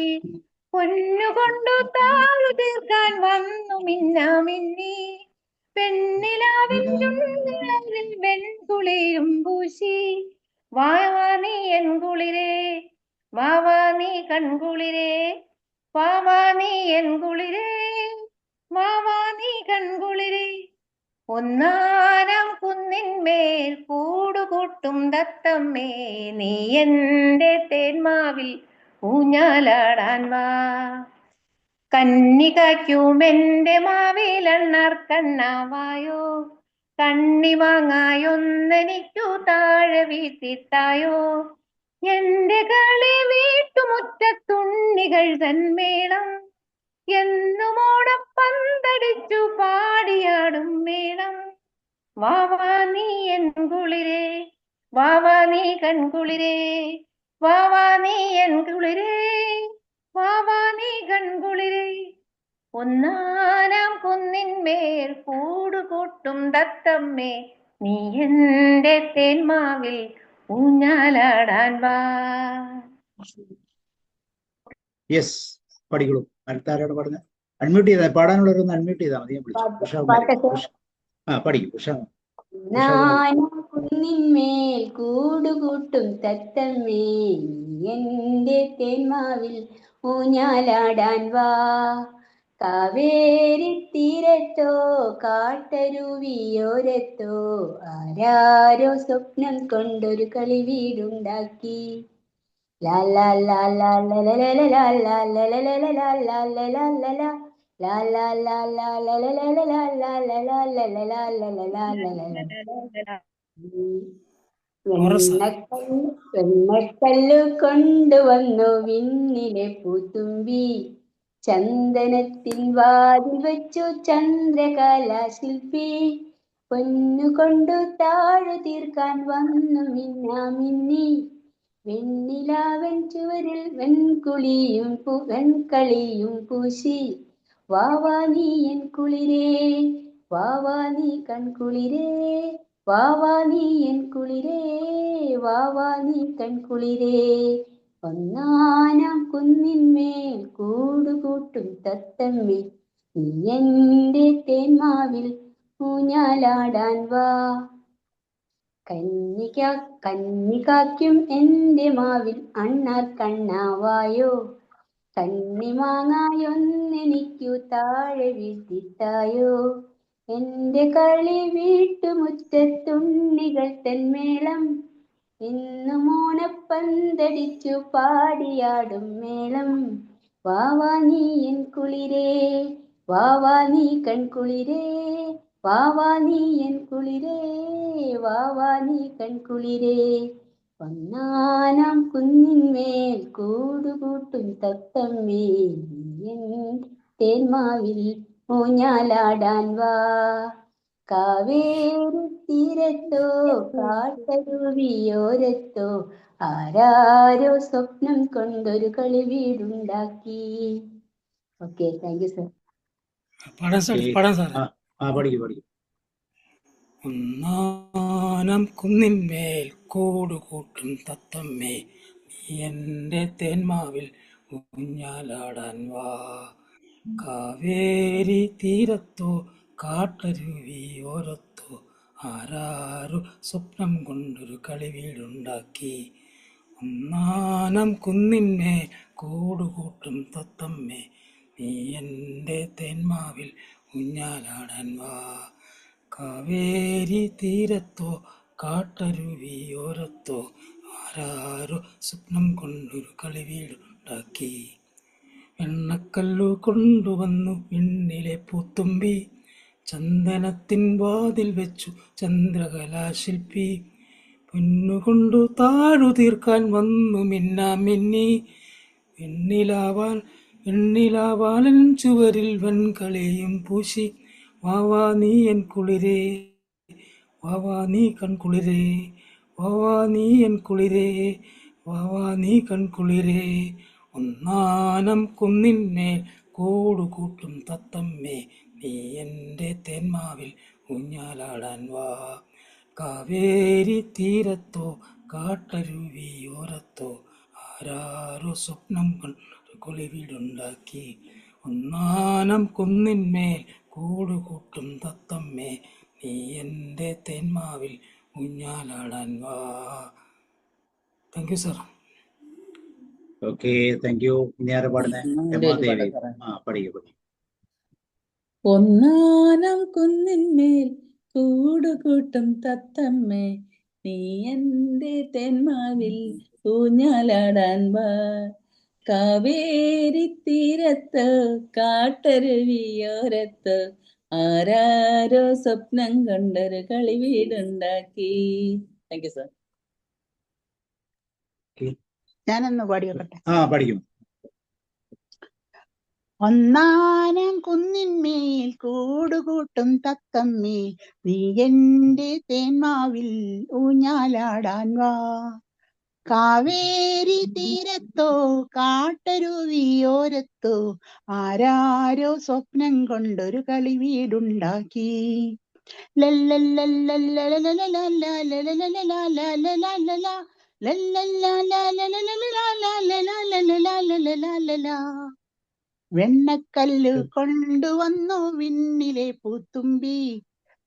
പൊന്നുകൊണ്ടു താഴു തീർക്കാൻ വന്നു മിന്നാമിന്നി, പെണ്ണിലാവിൽ വെൺകുളിരും പൂശി. വാവാ നീ എൻ കുളിരേ, വാവാ നീ കൺകുളിരേ, വാവാ നീ എൻ കുളിരേ, വാവാ നീ കൺകുളിരേ. ഒന്നാനാം കുന്നിന്മേൽ കൂടുകൂട്ടും തത്തമ്മേ, നീ എൻ്റെ തേന്മാവിൽ ഊഞ്ഞാലാടാൻ വാ. കന്നികായ്ക്കുമെന്റെ മാവിലെണ്ണാർ കണ്ണാവായോ, കണ്ണിമാങ്ങായൊന്നെനിക്കു താഴെ വീട്ടിത്തായോ. എന്റെ കളി വീട്ടുമുറ്റത്തുണ്ണികൾ തന്മേളം, എന്നുമോടപ്പന്തടിച്ചു പാടിയാടും മേളം. വാവാ നീ എൻ കുളിരേ, വാവാ നീ കൺകുളിരേ, വാവാ നീ എൻ കുളിരേ, വാവാ നീ കൺകുളിരേ. ഒന്നാനാം കുന്നിന്മേൽ കൂടുകൂട്ടും തത്തമ്മേ, നീ എൻ്റെ തേന്മാവിൽ ഊഞ്ഞാലാടാൻ വാ. യെസ്, പഠിക്കൂ. അടുത്താരോട് പറഞ്ഞ അൺമ്യൂട്ട് ചെയ്താൽ പാടാനുള്ളവരൊന്ന് അൺമ്യൂട്ട് ചെയ്താൽ മതി. ഞാൻ വിളിച്ചു. പഠിക്കും ഉഷ. നാനും കുന്നിന്മേൽ കൂടുകൂട്ടും തത്തമ്മേ എന്റെ തേന്മാവിൽ ഊഞ്ഞാലാടാൻ വാ. കാവേരി തീരത്തോ കാട്ടരുവിയോരത്തോ ആരാരോ സ്വപ്നം കൊണ്ടൊരു കളി വീടുണ്ടാക്കി. ലാ ലാ ലാ ലാ ലാ ലാ ലാ ലാ ലാ ലാ ലാ ലാ ലാ ലാ ലാ ലാ ലാ ലാ. La la la la la la la la la la la la la la la la la la la. വെണ്ണക്കല്ല് കൊണ്ടുവന്നു വിണ്ണിലെ പൂത്തുമ്പി. ചന്ദനത്തിൻ വാതിൽ വെച്ചു ചന്ദ്രകലാശില്പി. പൊന്നുകൊണ്ടു താഴു തീർക്കാൻ വന്നു മിന്നാമിന്നി. വെണ്ണിലാവൻ ചുവരിൽ വെൺകളിയും പൂശി. വാവാ നീ എൻ കുളിരേ വാവാ നീ കൺകുളിരേ. വാവാ നീ എൻ കുളിരേ വാവാ നീ കൺകുളിരേ. ഒന്നാനാം കുന്നിന്മേൽ കൂടുകൂട്ടും തത്തമ്മേ നീ എന്റെ തേന്മാവിൽ ഊഞ്ഞാലാടാൻ വാ. കന്നികാക്കും എന്റെ മാവിൽ അണ്ണാർ കണ്ണാവായോ. കന്നിമാങ്ങായൊന്നെനിക്കു താഴെ വീഴ്ത്തിത്തായോ. എന്റെ കളി വീട്ടുമുറ്റത്തുണ്ണികൾ തെന്മേളം. ഇന്നു മോണപ്പന്തടിച്ചു പാടിയാടും മേളം. വാവാ നീ എൻ കുളിരേ വാവാ നീ കൺകുളിരേ. വാവാ നീ എൻ കുളിരേ വാവാ നീ കൺകുളിരേ. ഒന്നാനാം കുന്നിന്മേൽ കൂടുകൂട്ടും തത്തമ്മേ നീ തേന്മാവിൽ ഊഞ്ഞാലാടാൻ വാ. കാവേരി തീരത്തോ കാട്ടരുവിയോരത്തോ ആരാരോ സ്വപ്നം കൊണ്ടൊരു കളി വീടുണ്ടാക്കി. Okay, thank you sir. പഠിക്കും. ഒന്നാനം കുന്നിന്മേൽ കൂടുകൂട്ടും തത്തമ്മേ നീ എന്റെ തേന്മാവിൽ ഊഞ്ഞാലാടാൻ വാ. കാവേരി തീരത്തോ കാട്ടരുവിയോരത്തോ ആരാരോ സ്വപ്നം കൊണ്ടൊരു കളി വീടുണ്ടാക്കി. ഒന്നാനം കുന്നിന്മേൽ കൂടുകൂട്ടും തത്തമ്മേ നീ എന്റെ തേന്മാവിൽ ഊഞ്ഞാലാടാൻ വാ. കാവേരി തീരത്തോ കാട്ടരുവിയോരത്തോ ആരാരോ സ്വപ്നം കൊണ്ടൊരു കളി വീടുണ്ടാക്കി. എണ്ണക്കല്ലു കൊണ്ടുവന്നു വിണ്ണിലെ പൂത്തുമ്പി. ചന്ദനത്തിൻ വാതിൽ വെച്ചു ചന്ദ്രകലാശില്പി. പൊന്നുകൊണ്ടു താഴു തീർക്കാൻ വന്നു മിന്നാമിന്നി. വെണ്ണിലാവാലൻ ചുവരിൽ വെൺകളിയും പൂശി. വാവാ നീ എൻ കുളിരേ വാവാ നീ കൺകുളിരേ. വാവാ നീ എൻ കുളിരേ വാവാ നീ കൺകുളിരേ. ഒന്നാനം കുന്നിന്മേൽ കൂടുകൂട്ടും തത്തമ്മേ നീ എന്റെ തേന്മാവിൽ ഊഞ്ഞാലാടാൻ വാ. കാവേരി തീരത്തോ കാട്ടരുവിയോരത്തോ ആരാരോ സ്വപ്നം കണ്ടൊരു കളി വീടുണ്ടാക്കി. ഒന്നാനം കുന്നിന്മേൽ കൂടുകൂട്ടും തത്തമ്മേ നീ എന്റെ തേന്മാവിൽ ഊഞ്ഞാലാടാൻ വാ. Thank you sir. Okay, thank U. ഇനി ആരാ പാടുന്നേ? രമാദേവി. പഠിക്കും. ഒന്നാനം കുന്നിന്മേൽ കൂടുകൂട്ടും തത്തമ്മേ നീ എന്റെ തെന്മാവിൽ ഊഞ്ഞാലാടാൻ വാ. കാവേരി തീരത്ത് കാട്ടരുവിയോരത്ത് ആരാരോ സ്വപ്നം കൊണ്ടൊരു കളി വീടുണ്ടാക്കി. Thank you sir. ഞാനൊന്ന് പാടിയോട്ടെ. പഠിക്കും. ഒന്നാനം കുന്നിന്മേൽ കൂടുകൂട്ടും തത്തമ്മേ നീ എന്റെ തേന്മാവിൽ ഊഞ്ഞാലാടാൻ വാ. കാവേരി തീരത്തോ കാട്ടരുവിയോരത്തോ ആരാരോ സ്വപ്നം കൊണ്ടൊരു കളി വീടുണ്ടാക്കി. വെണ്ണക്കല്ല് കൊണ്ടുവന്നു വിണ്ണിലെ പൂത്തുമ്പി.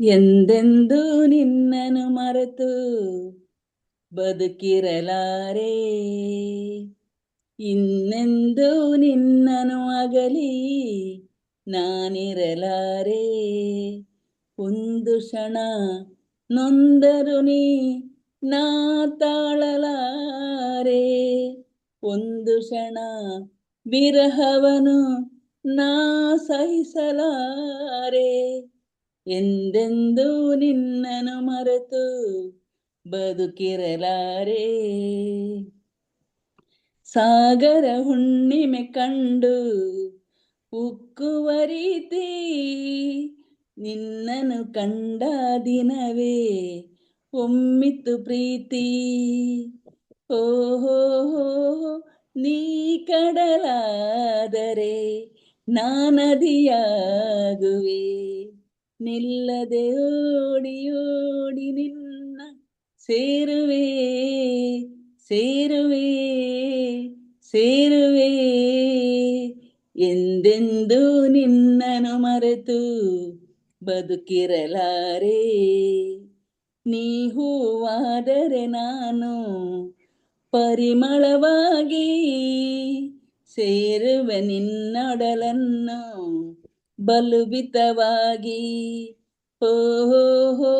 ಎಂದೆಂದೂ ನಿನ್ನನು ಮರೆತು ಬದುಕಿರಲಾರೆ, ಇನ್ನೆಂದೂ ನಿನ್ನನು ಅಗಲಿ ನಾನಿರಲಾರೆ. ಒಂದು ಕ್ಷಣ ನೊಂದರು ನೀ ನಾ ತಾಳಲಾರೆ, ಒಂದು ಕ್ಷಣ ವಿರಹವನು ನಾ ಸಹಿಸಲಾರೆ. ಎಂದೆಂದೂ ನಿನ್ನನು ಮರೆತು ಬದುಕಿರಲಾರೆ. ಸಾಗರ ಹುಣ್ಣಿಮೆ ಕಂಡು ಉಕ್ಕುವ ರೀತಿ ನಿನ್ನನು ಕಂಡ ದಿನವೇ ಒಮ್ಮಿತು ಪ್ರೀತಿ. ಓಹೋ ನೀ ಕಡಲಾದರೆ ನಾನದಿಯಾಗುವೆ, ನಿಲ್ಲದೆ ಓಡಿ ಓಡಿ ನಿನ್ನ ಸೇರುವೆ ಸೇರುವೆ ಸೇರುವೆ. ಎಂದೆಂದೂ ನಿನ್ನನು ಮರೆತು ಬದುಕಿರಲಾರೆ. ನೀ ಹೂವಾದರೆ ನಾನು ಪರಿಮಳವಾಗಿ ಸೇರುವೆ ನಿನ್ನೊಡಲನ್ನು ಬಲುಬಿತವಾಗಿ. ಓಹೋ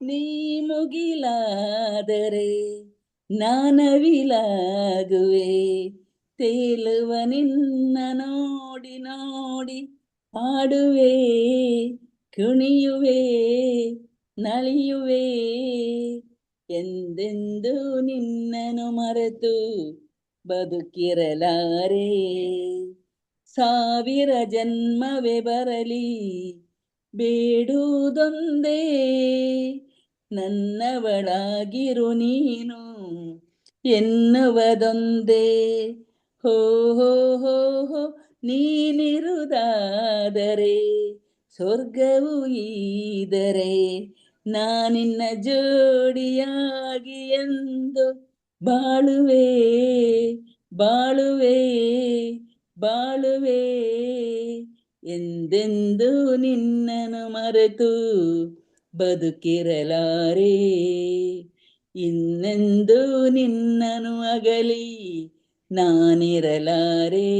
ನೀ ಮುಗಿಲಾದರೆ ನಾನವಿಲಾಗುವೆ, ತೇಲುವ ನಿನ್ನ ನೋಡಿ ನೋಡಿ ಹಾಡುವೆ, ಕುಣಿಯುವೆ ನಲಿಯುವೆ. ಎಂದೆಂದೂ ನಿನ್ನನು ಮರೆತು ಬದುಕಿರಲಾರೆ. ಸಾವಿರ ಜನ್ಮವೇ ಬರಲಿ ಬೇಡುವುದೊಂದೇ, ನನ್ನವಳಾಗಿರು ನೀನು ಎನ್ನುವುದೊಂದೇ. ಹೋ ಹೋ ಹೋ ಹೋ ನೀನಿರುವುದಾದರೆ ಸ್ವರ್ಗವು ಈದರೆ ನಾನಿನ್ನ ಜೋಡಿಯಾಗಿ ಎಂದು ಬಾಳುವೆ ಬಾಳುವೆ ಬಾಳುವೆ. ಎಂದೆಂದೂ ನಿನ್ನನು ಮರೆತು ಬದುಕಿರಲಾರೆ, ಇನ್ನೆಂದೂ ನಿನ್ನನು ಅಗಲಿ ನಾನಿರಲಾರೆ.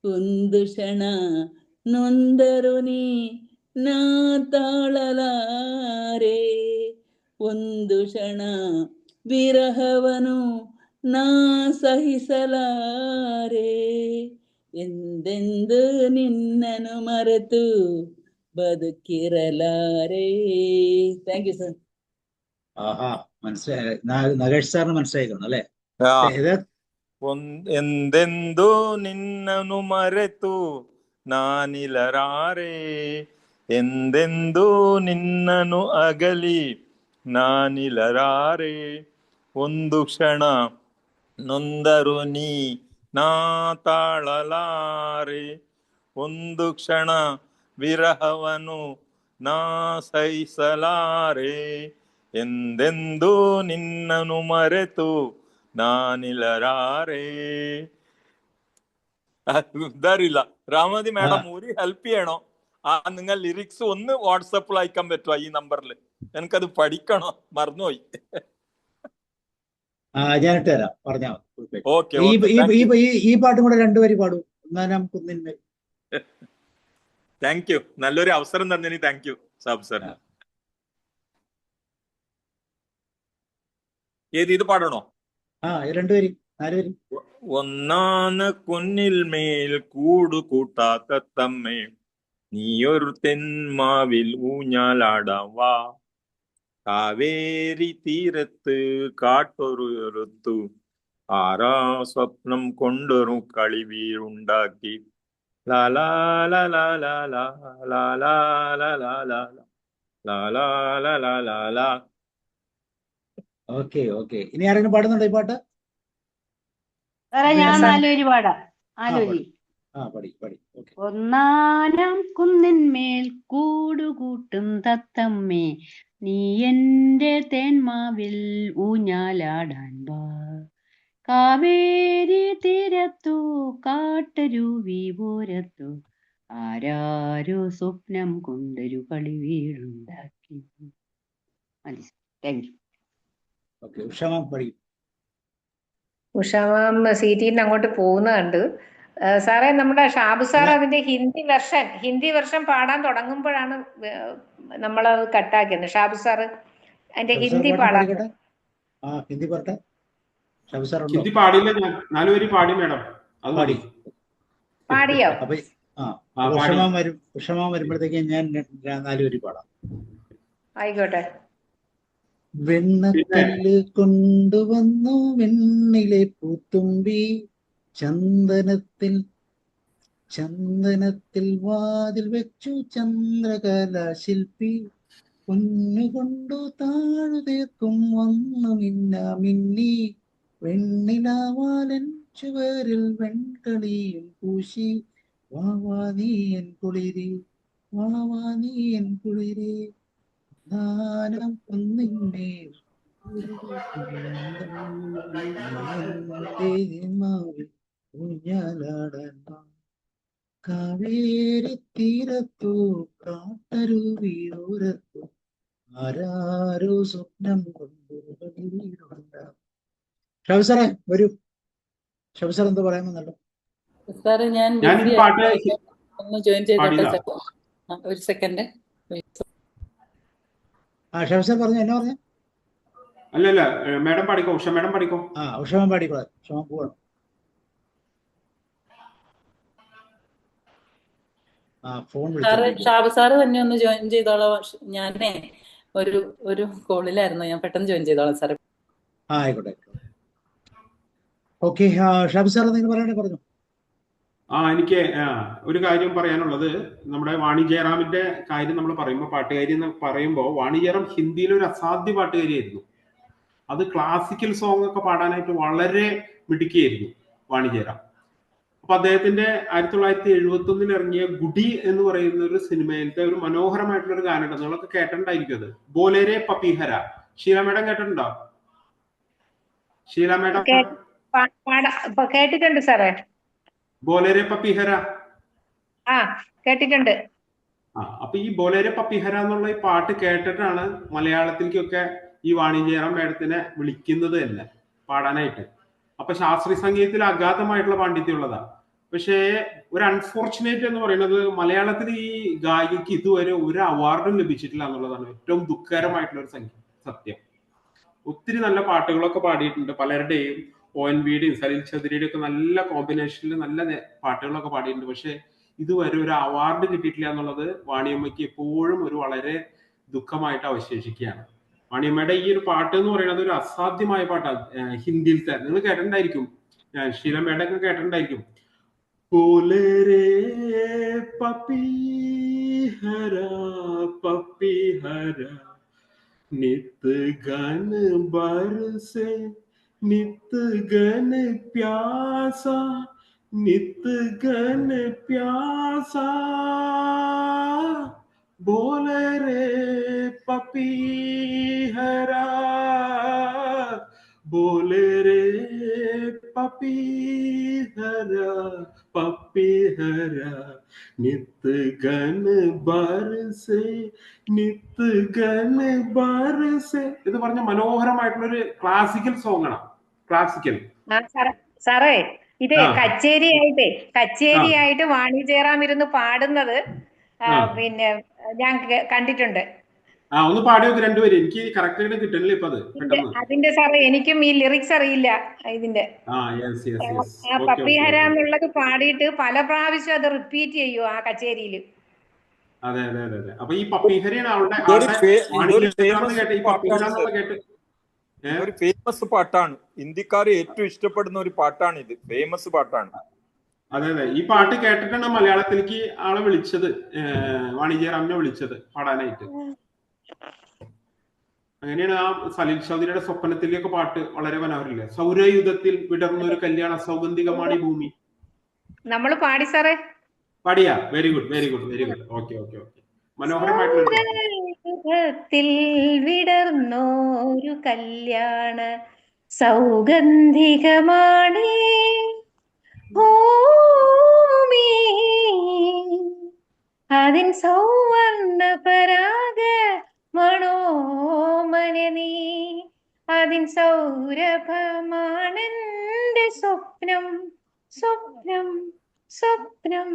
ಒಂದು ಕ್ಷಣ ನೊಂದರು ನೀ ನಾ ತಾಳಲಾರೆ, ಒಂದು ಕ್ಷಣ ವಿರಹವನು ನಾ ಸಹಿಸಲಾರೆ. ಎಂದೆಂದೂ ನಿನ್ನನು ಮರೆತು ಬದುಕಿರಲಾರೆ. Thank you sir. ആഹാ, മനസ്സിലായി. നഗേഷ് സാറിന് മനസ്സിലായി കാണും അല്ലെ? ಎಂದೆಂದೂ ನಿನ್ನನು ಮರೆತು ನಾನಿಲರಾರೆ, ಎಂದೆಂದೂ ನಿನ್ನನು ಅಗಲಿ ನಾನಿಲರಾರೆ. ಒಂದು ಕ್ಷಣ ನೊಂದರು ನೀ ನಾ ತಾಳಲಾರೆ, ಒಂದು ಕ್ಷಣ ವಿರಹವನು ನಾ ಸಹಿಸಲಾರೆ. ಎಂದೆಂದೂ ನಿನ್ನನು മರೆತು നാനിലരാറേ. ഇതറിയില്ല. രാമതി മാഡം ഒരു ഹെൽപ്പ് ചെയ്യണോ? നിങ്ങൾ ലിറിക്സ് ഒന്ന് വാട്സപ്പിൽ അയക്കാൻ പറ്റുമോ ഈ നമ്പറിൽ? എനിക്കത് പഠിക്കണോ, മറന്നുപോയി. ഞാനിട്ട് തരാം, പറഞ്ഞാൽ മതി. ഓക്കെ. ഈ പാട്ടും കൂടെ രണ്ടുപേരും പാടൂ. കുന്നിന്മേൽ. താങ്ക് യു, നല്ലൊരു അവസരം തന്നതിന് താങ്ക് യു സാബ് സർ. ഇത് പാടണോ? രണ്ടുപേരും, നാലുപേരും. ഒന്നാന കുന്നിൽ മേൽ കൂടു കൂട്ടാത്ത തമ്മേ, നീയൊരു തെന്മാവിൽ ഊഞ്ഞാലാടാവാ, കാവേരി തീരത്ത് കാട്ടൊരുത്തു ആരാ സ്വപ്നം കൊണ്ടൊരു കളിവീടുണ്ടാക്കി. ലാലാ ലാലാ ലാലാ ലാലാ ലാലാ ലാലാ ലാലാ ലാലാ. Okay okay. ഇനി ആരെങ്കിലും പാടുന്നുണ്ടോ ഈ പാട്ട്? ഞാൻ നാലുപേര് പാടാം. നാലുപേര്. ഒന്നാനാം കുന്നിന്മേൽ കൂടുകൂട്ടും തത്തമ്മേ, നീ എന്റെ തേന്മാവിൽ ഊഞ്ഞാലാടാൻ വാ, കാവേരി തീരത്തു കാട്ടരുവി പോരത്തു ആരാരോ സ്വപ്നം കൊണ്ടൊരു കളി വീടുണ്ടാക്കി. മതി. Thank you. ഓക്കെ, ഉഷാമാം പഠിക്കും. ഉഷാമാം സീറ്റിൽ നിന്ന് അങ്ങോട്ട് പോകുന്ന കണ്ട്. സാറേ, നമ്മുടെ ഷാബു സാർ അതിന്റെ ഹിന്ദി വെർഷൻ പാടാൻ തുടങ്ങുമ്പോഴാണ് നമ്മളത് കട്ടാക്കിയത്. ഷാബു സാറ് അതിന്റെ ഹിന്ദി പാടാൻ. ഹിന്ദി പാട്ടെ. ഷാബു സാർ ഹിന്ദി പാടില്ല, ഞാൻ 4 വരി പാടി മേഡം. അത് പാടി. പാടിയോ? അപ്പൊ ഉഷമാം വരുമ്പോഴത്തേക്ക് ഞാൻ 4 വരി പാടാം. ആയിക്കോട്ടെ. വെണ്ണക്കല്ല് കൊണ്ടുവന്നു വെണ്ണിലെ പൂത്തുമ്പി, ചന്ദനത്തിൽ വാതിൽ വെച്ചു ചന്ദ്രകല ശില്പി, പൊന്നുകൊണ്ടു താഴുതീർക്കും വന്നു മിന്നി, വെണ്ണിലാവാലൻ ചുവരിൽ വെൺകളിയും പൂശി, വാവാ നീയൻ കുളിരി, വാവാ നീയൻ കുളിരി, ദാനം ഒന്നിന്മേൽ ഊഞ്ഞാലാടാൻ കാവേരി തീരത്തു കാട്ടരുവിയോരത്തു ആരാരോ സ്വപ്നം കൊണ്ടു. ഷാബു സാറേ വരൂ. ഷാബു സാർ എന്താ പറയാമെന്നല്ലോ. സാറ് ഞാൻ ഒന്ന് ജോയിൻ ചെയ്തോട്ടെ? ഒരു സെക്കൻഡ്. ഷാബു സാർ പറഞ്ഞു. എന്നാ പറഞ്ഞ? അല്ലല്ല, മാഡം പാടിക്കോ. ഉഷ മാഡം പാടിക്കോ. ഉഷമാൻ പാടിക്കോളാം. ഉഷമാൻ പോവാണ്. ഷാബു സാറ് തന്നെ ഒന്ന് ജോയിൻ ചെയ്തോളാം. ഞാനേ ഒരു കോളിലായിരുന്നു, ഞാൻ പെട്ടെന്ന് ജോയിൻ ചെയ്തോളാം സാറേ. ആയിക്കോട്ടെ. ഓക്കെ, ഷാബു സാർ നിങ്ങൾ പറയണേ പറഞ്ഞു. എനിക്ക് ഒരു കാര്യം പറയാനുള്ളത്, നമ്മുടെ വാണി ജയറാമിന്റെ കാര്യം നമ്മൾ പറയുമ്പോൾ, പാട്ടുകാരി എന്ന് പറയുമ്പോൾ, വാണി ജയറാം ഹിന്ദിയിലെ ഒരു അസാധ്യ പാട്ടുകാരിയായിരുന്നു. അത് ക്ലാസിക്കൽ സോങ് ഒക്കെ പാടാനായിട്ട് വളരെ മിടുക്കിയായിരുന്നു വാണി ജയറാം. അപ്പൊ അദ്ദേഹത്തിന്റെ 1971 ഇറങ്ങിയ ഗുഡി എന്ന് പറയുന്ന ഒരു സിനിമയിലത്തെ ഒരു മനോഹരമായിട്ടുള്ള ഒരു ഗാനം ഉണ്ട്, നിങ്ങളൊക്കെ കേട്ടിട്ടുണ്ടായിരിക്കും. അത് ബോലേരെ പപ്പിഹര. ഷീല മേഡം കേട്ടിട്ടുണ്ടോ? ഷീല മേഡം കേട്ടിട്ടുണ്ട് സാറേ. ബോലേരെ പപ്പിഹര കേട്ടിട്ടുണ്ട്. അപ്പൊ ഈ ബോലേരെ പപ്പിഹര എന്നുള്ള ഈ പാട്ട് കേട്ടിട്ടാണ് മലയാളത്തിലേക്കൊക്കെ ഈ വാണി ജയറാം മേഡത്തിനെ വിളിക്കുന്നത് തന്നെ പാടാനായിട്ട്. അപ്പൊ ശാസ്ത്രീയ സംഗീതത്തിൽ അഗാധമായിട്ടുള്ള പാണ്ഡിത്യമുള്ളതാ. പക്ഷേ ഒരു അൺഫോർച്ചുനേറ്റ് എന്ന് പറയുന്നത്, മലയാളത്തിൽ ഈ ഗായികയ്ക്ക് ഇതുവരെ ഒരു അവാർഡും ലഭിച്ചിട്ടില്ല എന്നുള്ളതാണ് ഏറ്റവും ദുഃഖകരമായിട്ടുള്ള ഒരു സത്യം. ഒത്തിരി നല്ല പാട്ടുകളൊക്കെ പാടിയിട്ടുണ്ട് പലരുടെയും. ONVയുടെയും സലിൽ ചൗധരിയുടെയും ഒക്കെ നല്ല കോമ്പിനേഷനിൽ നല്ല പാട്ടുകളൊക്കെ പാടിയിട്ടുണ്ട്. പക്ഷെ ഇതുവരെ ഒരു അവാർഡ് കിട്ടിയിട്ടില്ല എന്നുള്ളത് വാണിയമ്മയ്ക്ക് എപ്പോഴും ഒരു വളരെ ദുഃഖമായിട്ട് അവശേഷിക്കുകയാണ്. വാണിയമ്മയുടെ ഈ ഒരു പാട്ട് എന്ന് പറയുന്നത് ഒരു അസാധ്യമായ പാട്ടാണ്. ഹിന്ദിയിലത്തെ നിങ്ങൾ കേട്ടിട്ടുണ്ടായിരിക്കും, ഷീല മേഡം ഒക്കെ കേട്ടിട്ടുണ്ടായിരിക്കും. പോലേരേ പപ്പിഹര പപ്പിഹര नित गन बरसे नित गन प्यासा नित गन प्यासा बोले रे पपीहरा बोले रे पपीहरा पपीहरा नित गन बरसे നിത്ത് ഗന ബരസെ എന്ന് പറഞ്ഞ മനോഹരമായിട്ടുള്ള ഒരു ക്ലാസിക്കൽ സോങ് ആണ്. ക്ലാസിക്കൽ സാറേ, ഇത് കച്ചേരിയായിട്ട് വാണി ജയറാം ഇരുന്ന് പാടുന്നത് പിന്നെ ഞാൻ കണ്ടിട്ടുണ്ട്. ഒന്ന് പാടി നോക്ക് രണ്ടുപേരും. എനിക്ക് കറക്റ്റ് ആയിട്ട് കിട്ടണില്ല ഇപ്പൊ അത് പെട്ടെന്ന്. അതിന്റെ സാറേ എനിക്കും ഈ ലിറിക്സ് അറിയില്ല ഇതിന്റെ. പപ്പിഹര എന്നുള്ളത് പാടിയിട്ട് പല പ്രാവശ്യം അത് റിപ്പീറ്റ് ചെയ്യൂ ആ കച്ചേരിയില്. അതെ അതെ അതെ അതെ. അപ്പൊ ഈ പപ്പിഹരയാണ് അവളുടെ ഒരു ഫേമസ് പാട്ടാണ്. ഇന്ത്യക്കാർ ഏറ്റവും ഇഷ്ടപ്പെടുന്ന ഒരു പാട്ടാണ് ഇത്. ഫേമസ് പാട്ടാണ്. അതെ അതെ. ഈ പാട്ട് കേട്ടിട്ടാണ് മലയാളത്തിലേക്ക് ആളെ വിളിച്ചത്, വാണി ജയറാമിനെ വിളിച്ചത് പാടാനായിട്ട്. അങ്ങനെയാണ് ആ സലിൽ ചൗധരിയുടെ സ്വപ്നത്തിലേക്ക് പാട്ട് വളരെ മനോഹരല്ലേ. സൗരയുധത്തിൽ വിടർന്ന ഒരു കല്യാണ സൗഗന്ധികമാണ് ഈ ഭൂമി. നമ്മൾ പാടി സാറേ. പാടിയാ? Very good very good very good. Okay okay okay. മനോഹരമായിട്ടുള്ള വിടർന്നോരു കല്യാണ സൗഗന്ധികമാണ് ഭൂമി അതിൻ സൗവർണ്ണ പരാഗ മണോമന നീ, അതിൻ സൗരഭമാണെന്റെ സ്വപ്നം സ്വപ്നം സ്വപ്നം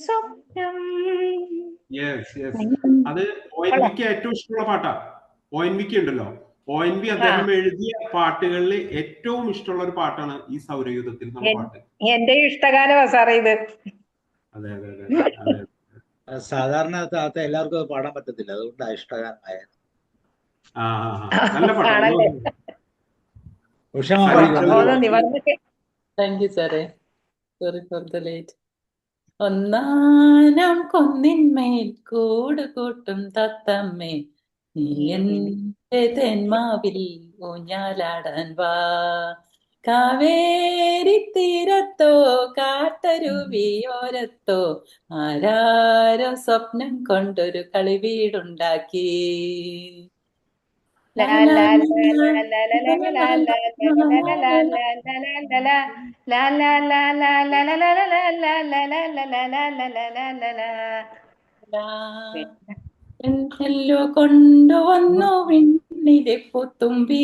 സ്വപ്നം. അത് ONVക്ക് ഏറ്റവും ഇഷ്ടമുള്ള പാട്ടാ. ONVക്ക് ഉണ്ടല്ലോ, ONV അദ്ദേഹം എഴുതിയ പാട്ടുകളിൽ ഏറ്റവും ഇഷ്ടമുള്ള ഒരു പാട്ടാണ് ഈ സൗരയൂഥത്തിൽ എന്നുള്ള പാട്ട്. എന്റെ ഇഷ്ടഗാനമാ സാറേ ഇത്. അതെ അതെ അതെ അതെ. സാധാരണ എല്ലാവർക്കും അത് പാടാൻ പറ്റത്തില്ല, അതുകൊണ്ടാണ് ഇഷ്ടഗാനമായ. നല്ല പാട്ടാണ്. താങ്ക് യു സാറേ. Sorry for the late. ഒന്നാനാം കൊന്നിന്മേൽ കൂട് കൂട്ടും തത്തമ്മേ, നീ എന്റെ തെന്മാവിൽ ഊഞ്ഞാലാടാൻ വാ. കാവേരി തീരത്തോ കാട്ടരുവിയോരത്തോ ആരാരോ സ്വപ്നം കൊണ്ടൊരു കളിവീടുണ്ടാക്കി. െല്ലോ കൊണ്ടുവന്നു വിണ്ണിലെ പൂത്തുമ്പി,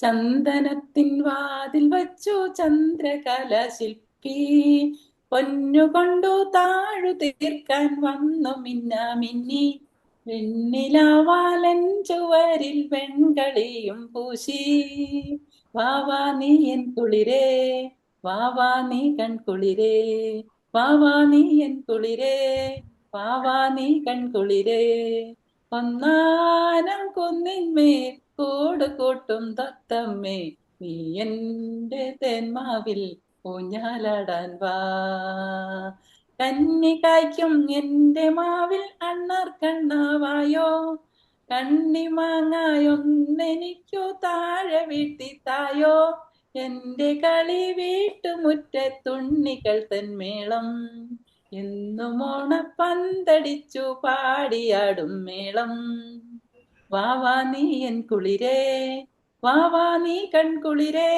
ചന്ദനത്തിൻ വാതിൽ വച്ചു ചന്ദ്രകല ശില്പി. പൊന്നുകൊണ്ടു താഴു തീർക്കാൻ വന്നു മിന്നാമിന്നി, വെണ്ണിലാവാലൻ ചുവരിൽ വെൺകളിയും പൂശി. വാവാ നീ എൻ കുളിരേ, വാവാ നീ കൺകുളിരേ, വാവാ നീ എൻ കുളിരേ, വാവാ നീ കൺകുളിരേ. ഒന്നാനം കുന്നിന്മേൽ കൂട് കൂട്ടും തത്തമ്മേ, നീ എന്റെ തേന്മാവിൽ ഊഞ്ഞാലാടാൻ വാ. കന്നി കായ്ക്കും എന്റെ മാവിൽ അണ്ണാർ കണ്ണാവായോ, കണ്ണി മാങ്ങായൊന്നെനിക്കു താഴെ വീട്ടിത്തായോ. എന്റെ കളി വീട്ടുമുറ്റത്തുണ്ണികൾ തന്മേളം, എന്നും ഓണപ്പന്തടിച്ചു പാടിയാടും മേളം. വാവാ നീ എൻ കുളിരേ, വാവാ നീ കൺകുളിരേ,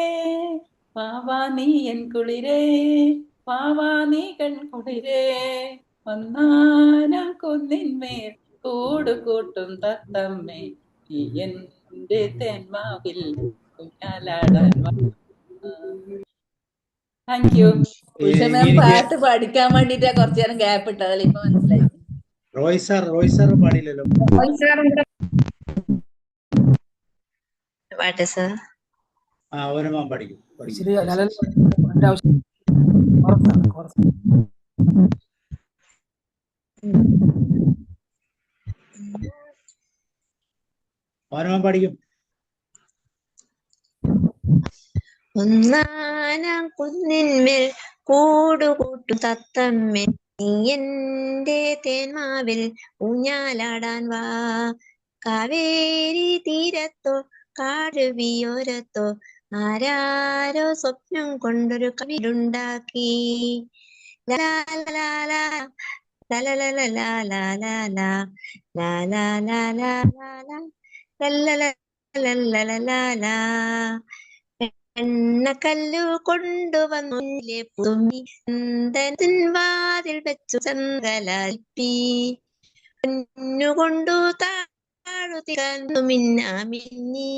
വാവാ നീ എൻ കുളിരേ, വാവാ നീ കൺകുളിരേ. ഒന്നാനാം കുന്നിന്മേൽ കൂട് കൂട്ടും തത്തമ്മേ, നീ എന്റെ തെന്മാവിൽ ഊഞ്ഞാലാടാൻ വാ. Thank you. പാട്ട് പഠിക്കാൻ വേണ്ടിട്ടാ കുറച്ചു നേരം ഗ്യാപ്പ് ഇട്ടതല്ല, ഇപ്പൊ മനസ്സിലായി. റോയ് സാർ പാടിയില്ലല്ലോ. പാട്ട് സാർ ഓനമാൻ പഠിക്കും. ഓനമാൻ പഠിക്കും. ഒന്നാനാം കുന്നിന്മേൽ കൂടുകൂട്ടും തത്തമ്മേ, നീ എന്റെ തേന്മാവിൽ ഊഞ്ഞാലാടാൻ വാ. കാവേരി തീരത്തോ കാടുവിയോരത്തോ ആരാരോ സ്വപ്നം കൊണ്ടൊരു കവിടുണ്ടാക്കി. എണ്ണക്കല്ലു കൊണ്ടുവന്നിലെ പുതുമ്പി, വാതിൽ വെച്ചു ചന്ദ്രകലാൽപ്പി. പൊന്നുകൊണ്ടു താഴു തികന്നു മിന്നാമിന്നി,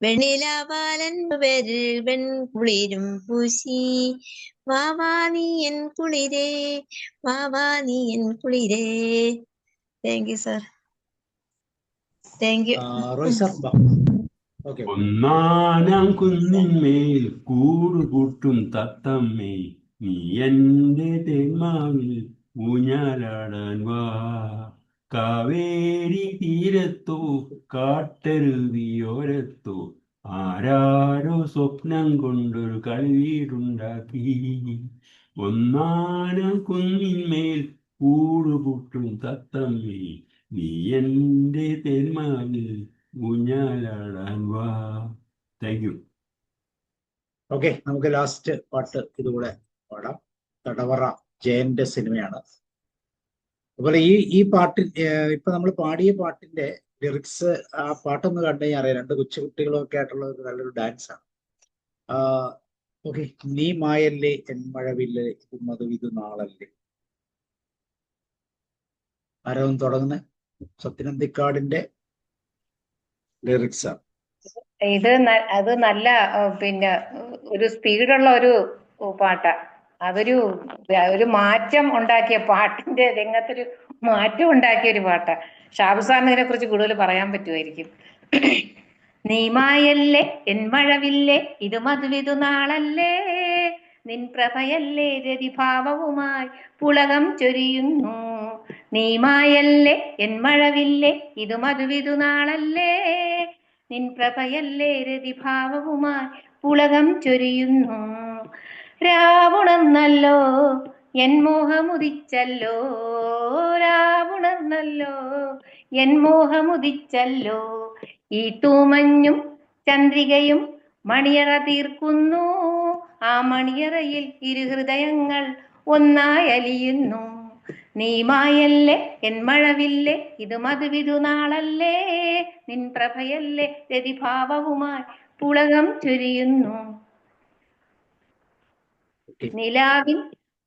വെണ്ണിലാവാലൻ പേരിൽ വെൺകുളിരും പൂശി. വാവാ നീ എൻ കുളിരേ, വാവാ നീ എൻ കുളിരേ. Thank you sir. Thank you. Roy sir. ഒന്നാനാം കുന്നിന്മേൽ കൂടുകൂട്ടും തത്തമ്മേ, നീ എന്റെ തെന്മാവിൽ ഊഞ്ഞാലാടാൻ വാ. കാവേരി തീരത്തോ കാട്ടരുവിയോരത്തോ ആരാരോ സ്വപ്നം കൊണ്ടൊരു കളിവീടുണ്ടാക്കി. ഒന്നാനാം കുന്നിന്മേൽ കൂടുകൂട്ടും തത്തമ്മേ, നീ എന്റെ തെന്മാവിൽ ഊഞ്ഞാലാടാൻ വാ. Thank you. ഓക്കെ, നമുക്ക് ലാസ്റ്റ് പാട്ട് ഇതുകൂടെ പാടാം. തടവറ ജയന്റെ സിനിമയാണ്. അതുപോലെ ഈ പാട്ടിൽ ഇപ്പൊ നമ്മൾ പാടിയ പാട്ടിന്റെ ലിറിക്സ്, ആ പാട്ടൊന്ന് കണ്ടു കഴിഞ്ഞാൽ അറിയാം, രണ്ട് കൊച്ചുകുട്ടികളും ഒക്കെ ആയിട്ടുള്ള ഒരു നല്ലൊരു ഡാൻസ് ആണ്. ഓക്കെ. നീ മായല്ലേ എൻ മഴവില്ലേ മധുവിധു നാളല്ലേ. ആരവും തുടങ്ങുന്ന സത്യനന്ദിക്കാടിന്റെ ലിറിക്സ് ആണ്. അത് നല്ല പിന്നെ ഒരു സ്പീഡുള്ള ഒരു പാട്ടാ. ഒരു മാറ്റം ഉണ്ടാക്കിയ പാട്ടിന്റെ രംഗത്തൊരു മാറ്റം ഉണ്ടാക്കിയ ഒരു പാട്ടാ. ഷാബു സാറിന് ഇതിനെ കുറിച്ച് കൂടുതൽ പറയാൻ പറ്റുമായിരിക്കും. നീ മായല്ലേ എൻ മഴവില്ലേ ഇത് മധുവിധു നാളല്ലേ, നിൻ പ്രഭയല്ലേ രതിഭാവവുമായി പുളകം ചൊരിയുന്നു. നീ മായല്ലേ എൻ മഴവില്ലേ ഇത് മധുവിധു നാളല്ലേ, നിൻ പ്രഭയല്ലേ രതിഭാവവുമായി പുളകം ചൊരിയുന്നു. രാവുണർന്നല്ലോ എൻ മോഹമുദിച്ചല്ലോ, രാവുണർന്നല്ലോ എൻ മോഹമുദിച്ചല്ലോ, ഈ തൂമഞ്ഞും ചന്ദ്രികയും മണിയറ തീർക്കുന്നു. ആ മണിയറയിൽ ഇരുഹൃദയങ്ങൾ ഒന്നായി അലിയുന്നു. നീ മായല്ലേ എൻ മഴവില്ലേ ഇത് മധുവിധു നാളല്ലേ, നിൻ പ്രഭയല്ലേ രതിഭാവവുമായി പുളകം ചൊരിയുന്നു. നിലാവിൻ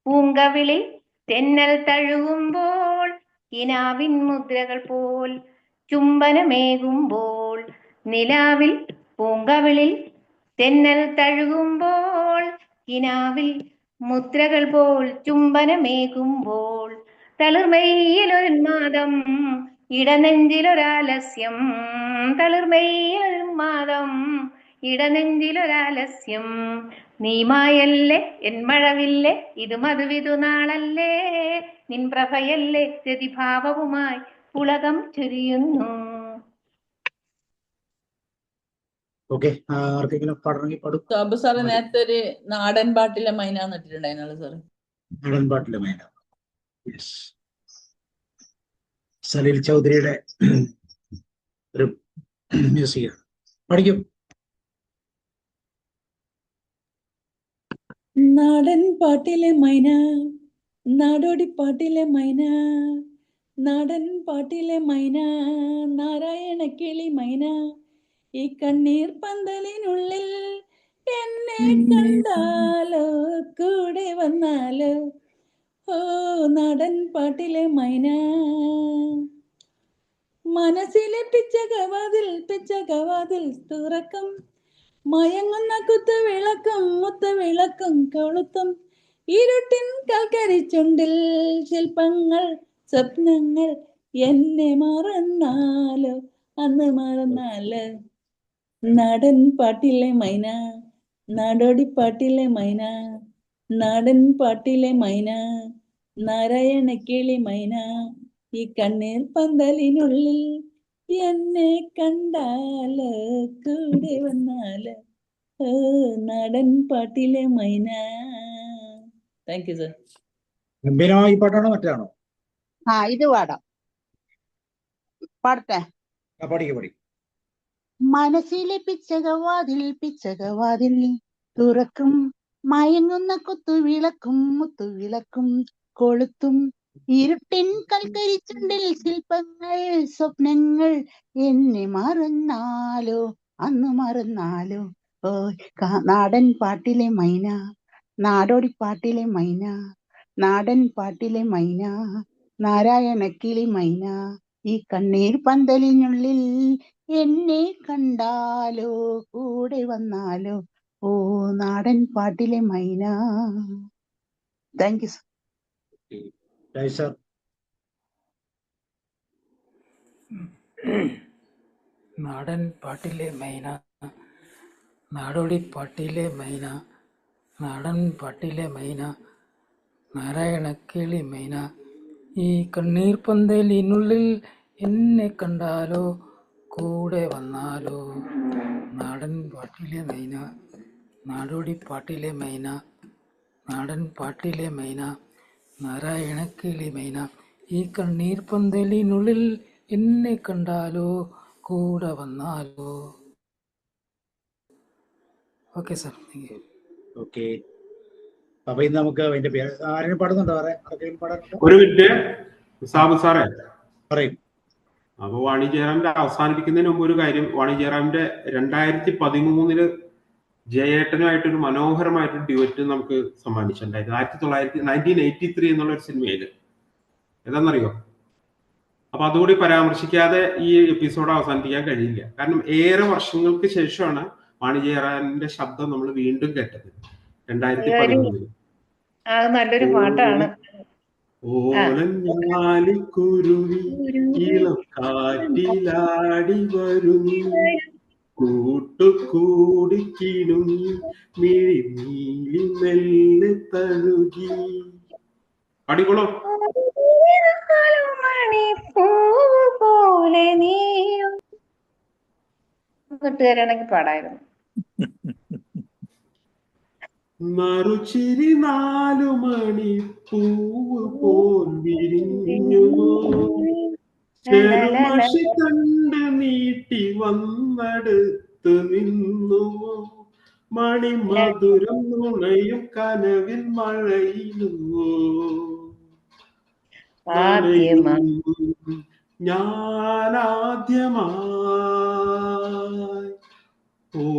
പൂങ്കവിളി തെന്നൽ തഴുകുമ്പോൾ, കിനാവിൻ മുദ്രകൾ പോൽ ചുംബനമേകുമ്പോൾ. നിലാവിൽ പൂങ്കവിളിൽ തെന്നൽ തഴുകുമ്പോൾ, കിനാവിൽ മുദ്രകൾ പോൽ ചുംബനമേകുമ്പോൾ. തളിർമയിലൊരുന്മാദം ഇടനെഞ്ചിലൊരാലസ്യം, തളിർമയിലൊരുന്മാദം ഇടനെഞ്ചിലൊരാലസ്യം. നീ മായല്ലേ എൻ മഴവില്ലേ ഇത് മധുവിധു നാളല്ലേ, നിൻ പ്രഭയല്ലേ രതിഭാവവുമായി പുളകം ചൊരിയുന്നു. ഓക്കെ. ആർക്കെങ്കിലും പാടണമെങ്കിൽ പാടും. ഷാബു സാറ് നേരത്തെ ഒരു നാടൻ പാട്ടിലെ മൈന എന്നിട്ടുണ്ടായിരുന്നല്ലോ സാറ്. നാടൻ പാട്ടിലെ മൈന. യെസ്. സലീൽ ചൗധരിയുടെ ഒരു മ്യൂസിക് പഠിക്കും. നാടൻ പാട്ടിലെ മൈന, നാടോടി പാട്ടിലെ മൈന, നാടൻ പാട്ടിലെ മൈന, നാരായണ കിളി മൈന, ഈ കണ്ണീർ പന്തലിനുള്ളിൽ എന്നെ കണ്ടാലോ കൂടെ വന്നാലോ, ഓ നാടൻ പാട്ടിലെ മൈന. മനസ്സിലെ പിച്ചകവാതിൽ തുറക്കും, മയങ്ങുന്ന മുത്തുവിളക്കും കൊളുത്തും, ഇരുട്ടിൻ കൽക്കരിച്ചുണ്ടിൽ ശില്പങ്ങൾ സ്വപ്നങ്ങൾ, എന്നെ മറന്നാലോ അന്ന് മറന്നാലോ. നാടൻ പാട്ടിലെ മൈന, നാടോടി പാട്ടിലെ മൈന, നാടൻ പാട്ടിലെ മൈന, നാരായണ കിളി മൈന, ഈ കണ്ണീർ പന്തലിനുള്ളിൽ എന്നെ കണ്ടാലോ കൂടെ വന്നാലോ, ഓ നാടൻ പാട്ടിലെ മൈന. Thank you sir. ഗംഭീരമായ ഈ പാട്ടാണോ മറ്റാണോ? ഇത് പാടാം. പാടട്ടെ? പഠിക്കും. മനസ്സിലെ പിച്ചകവാതിൽ തുറക്കും, മയങ്ങുന്ന മുത്തുവിളക്കും കൊളുത്തും, ഇരുട്ടിൻ കൽക്കരിച്ചുണ്ടിൽ ശില്പങ്ങൾ സ്വപ്നങ്ങൾ, എന്നെ മറന്നാലോ അന്ന് മറന്നാലോ. ഓ നാടൻ പാട്ടിലെ മൈന, നാടോടി പാട്ടിലെ മൈന, നാടൻ പാട്ടിലെ മൈന, നാരായണ കിളി മൈന, ഈ കണ്ണീർ പന്തലിനുള്ളിൽ എന്നെ കണ്ടാലോ കൂടെ വന്നാലോ, ഓ നാടൻ പാട്ടിലെ മൈന. Thank you sir. നാടൻ പാട്ടിലെ മൈന, നാടോടി പാട്ടിലെ മൈന, നാടൻ പാട്ടിലെ മൈന, നാരായണ കിളി മൈന, ഈ കണ്ണീർ പന്തലിനുള്ളിൽ എന്നെ കണ്ടാലോ കൂടെ വന്നാലോ. നാടൻ പാട്ടിലെ മൈന, നാടോടി പാട്ടിലെ മൈന, നാടൻ പാട്ടിലെ മൈന, നാരായണ കിളി മൈന, ഈ കണ്ണീർ പന്തലിനുള്ളിൽ എന്നെ കണ്ടാലോ കൂടെ വന്നാലോ. Okay sir, thank you. Okay. അപ്പൊ ഇന്ന് നമുക്ക് അതിന്റെ പേര് ആരെങ്കിലും പാടുന്നുണ്ടോ? ഒരു മിനിറ്റ് സാബു സാറേ പറയും. അപ്പൊ വാണി ജയറാമിന്റെ അവസാനിപ്പിക്കുന്നതിന് മുമ്പ് ഒരു കാര്യം, വാണി ജയറാമിന്റെ 2013 ജയേട്ടനുമായിട്ടൊരു മനോഹരമായിട്ടൊരു ഡ്യുവറ്റ് നമുക്ക് സമ്മാനിച്ചിട്ടുണ്ടായിരുന്നു 1983 എന്നുള്ള ഒരു സിനിമയില്. ഏതാണെന്നറിയോ? അപ്പൊ അതുകൂടി പരാമർശിക്കാതെ ഈ എപ്പിസോഡ് അവസാനിപ്പിക്കാൻ കഴിയില്ല. കാരണം ഏറെ വർഷങ്ങൾക്ക് ശേഷമാണ് വാണി ജയറാമിന്റെ ശബ്ദം നമ്മൾ വീണ്ടും കേട്ടത് 2013. അത് നല്ലൊരു പാട്ടാണ്. ഓലഞ്ഞാലിക്കുരുവി ഇളം കാറ്റിലാടി വരുന്നു, കൂട്ടുകൂടി കിണുങ്ങി മിഴി നീലി മെല്ലെ തഴുകി. അടികൊള്ളോ? പോലെ നീയും കൂട്ടുകാരാണെങ്കിൽ പാടായിരുന്നു. മറുചിരി 4 മണി പൂവ് പോൽ വിരിഞ്ഞു, ചെറുമഷി കണ്ട് നീട്ടി വന്നടുത്ത് നിന്നുവോ, മണിമധുരം നുണയും കനവിൽ മഴയിലുവോ, ഞാനാദ്യമായി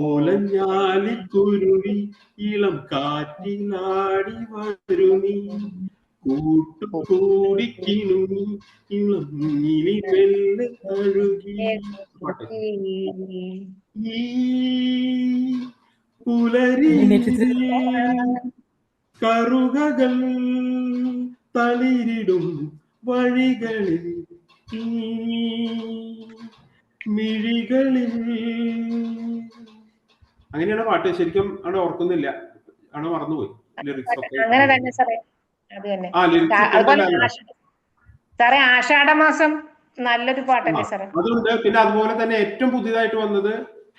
ഓലഞ്ഞാലിക്കുരുവി ഇളം കാറ്റിലാടി വരുമീ, കൂട്ടുകൂടി കിണുങ്ങി ഇളം നീലി മെല്ലെ തഴുകി. ഈ പുലരി കറുകകൾ തളിരിടും വഴികളിൽ മിഴികളിൽ. അങ്ങനെയാണ് പാട്ട്. ശരിക്കും അവിടെ ഓർക്കുന്നില്ല, അവിടെ മറന്നുപോയി ലിറിക്സ് ഒക്കെ. അങ്ങനെ തന്നെ സാറേ, അത് തന്നെ. ആ ലിറിക്സ് സാറേ ആഷാഢമാസം നല്ലൊരു പാട്ടല്ലേ സാറേ? അതുണ്ട്. പിന്നെ അതുപോലെ തന്നെ ഏറ്റവും പുതിയതായിട്ട് വന്നത്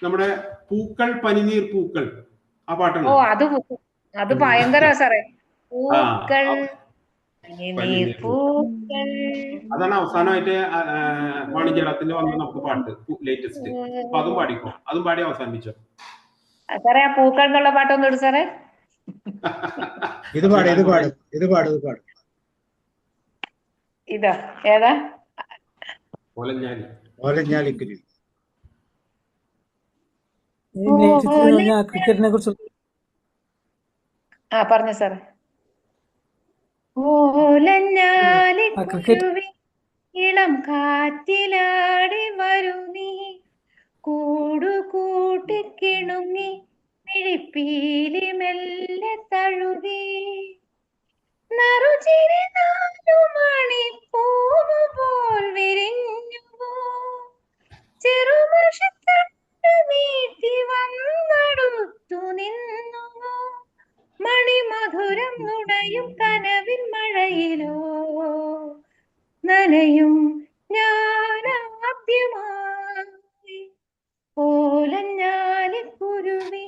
നമ്മുടെ പൂക്കൾ പനിനീർ പൂക്കൾ, ആ പാട്ടുണ്ട്. ഓ അത് ഭയങ്കര സാറേ. പൂക്കൾ അതാണ് അവസാനമായിട്ട് വാണി ജയറാത്തിന്റെ വന്ന നമുക്ക് പാട്ട് ലേറ്റസ്റ്റ്. അപ്പൊ അതും പാടിക്കോ, അതും പാടി അവസാനിപ്പിച്ചോ സാറേ. ആ പൂക്കൾ എന്നുള്ള പാട്ടൊന്നും ഇടും സാറേ. ഇതാ ഏതാ? ഓലഞ്ഞാലിക്കുരുവി. ക്രിക്കറ്റിനെ കുറിച്ച് പറഞ്ഞു സാറേ. ഓലഞ്ഞാലിക്കുരുവി ഇളം കാറ്റിലാടി വരൂ നീ, കൂടുകൂട്ടി കിണുങ്ങി മിഴിപ്പീലി മെല്ലെ തഴുകി, നറുചിരി 4 മണി പൂവ് പോൽ വിരിഞ്ഞുവോ, ചെറുമഷി കണ്ട് നീട്ടി വന്നടുത്തു നിന്നുവോ, മണിമധുരം നുണയും കനവിൻ മഴയിലോ, നനയും ഞാനാദ്യമായി ഓലഞ്ഞാലിക്കുരുവി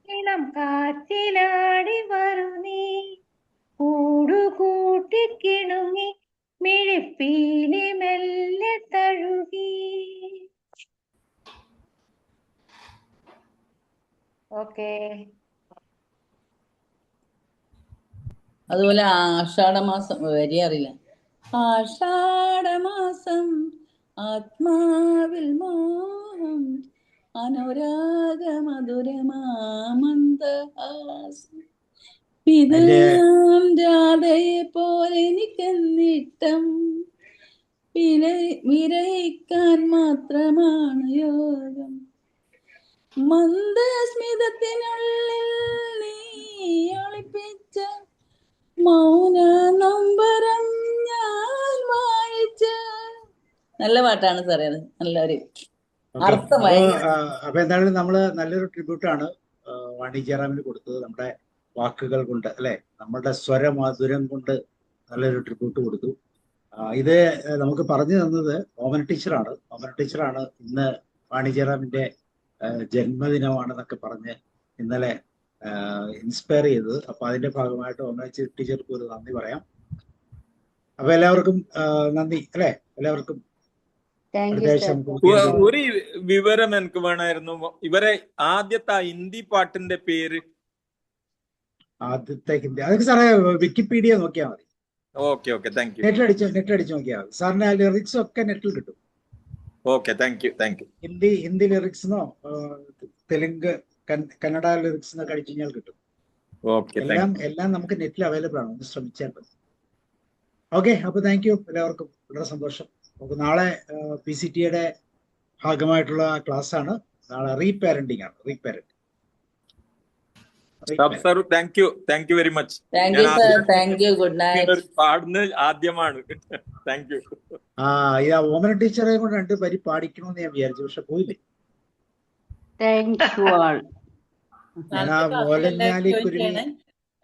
ഇളം കാറ്റിലാടി വരൂ നീ, കൂടുകൂട്ടി കിണുങ്ങി മിഴിപ്പീലി മെല്ലെ തഴുകി. ഓക്കേ. അതുപോലെ ആഷാഢമാസം വരി അറിയില്ല. ആഷാഢമാസം ആത്മാവിൽ മോഹം, അനുരാഗ മധുരമാമന്ദഹാസം, പിതാം രാധയെ പോലെ എനിക്കെന്നിട്ടം, വിരയിക്കാൻ മാത്രമാണ് യോഗം, മന്ദസ്മിതത്തിനുള്ളിൽ നീ ഒളിപ്പിച്ച മൗന നൊമ്പരം ഞാൻ വായിച്ച. നല്ല പാട്ടാണ് സാറേ അത്. നല്ലൊരു അർത്ഥമായി. അപ്പൊ എന്തായാലും നമ്മള് നല്ലൊരു ട്രിബ്യൂട്ടാണ് വാണി ജയറാമിന് കൊടുത്തത്. നമ്മുടെ വാക്കുകൾ കൊണ്ട് അല്ലെ, നമ്മുടെ സ്വരമാധുരം കൊണ്ട് നല്ലൊരു ട്രിബ്യൂട്ട് കൊടുത്തു. ഇത് നമുക്ക് പറഞ്ഞു തന്നത് ഓമന ടീച്ചറാണ്. ഓമന ടീച്ചറാണ് ഇന്ന് വാണി ജയറാമിന്റെ ജന്മദിനമാണെന്നൊക്കെ പറഞ്ഞ് ഇന്നലെ ഇൻസ്പയർ ചെയ്തത്. അപ്പൊ അതിന്റെ ഭാഗമായിട്ട് ഓമന ടീച്ചർക്ക് ഒരു നന്ദി പറയാം. അപ്പൊ എല്ലാവർക്കും നന്ദി അല്ലെ, എല്ലാവർക്കും. ഒരു വിവരം എനിക്ക് വേണമായിരുന്നു. ഇവരെ ആദ്യത്തെ ഹിന്ദി പാട്ടിന്റെ പേര്? ആദ്യത്തെ ഹിന്ദി അതൊക്കെ സാറേ വിക്കിപീഡിയ നോക്കിയാൽ മതി. Okay okay, thank you. Net അടിച്ച് നോക്കിയാൽ മതി സാറിന്. ആ ലിറിക്സ് ഒക്കെ നെറ്റിൽ കിട്ടും. Okay, thank you. ഹിന്ദി ലിറിക്സിനോ കന്നഡ ലിറിക്സ് എന്നൊക്കെ അടിച്ചു കഴിഞ്ഞാൽ കിട്ടും. ഓക്കെ, എല്ലാം നമുക്ക് നെറ്റിൽ അവൈലബിൾ ആണ്, ഒന്ന് ശ്രമിച്ചാൽ മതി. ഓക്കെ, അപ്പൊ താങ്ക് യു എല്ലാവർക്കും, വളരെ സന്തോഷം. നമുക്ക് നാളെ PCT-യുടെ ഭാഗമായിട്ടുള്ള ക്ലാസ് ആണ്. നാളെ റീപാരന്റിങ് ആണ്. Sir thank you very much. Thank you sir, thank U, good night. പാടുന്നത് ആദ്യമാണ്. Thank you. ഇതാ ഓമന ടീച്ചറെ കൊണ്ട് 2 വരി പാടിക്കണമെന്ന് ഞാൻ വിചാരിച്ചു, പക്ഷെ പോയില്ലേ. Thank you all. ഞാൻ ആ മോലഞ്ഞാലി കുരുവി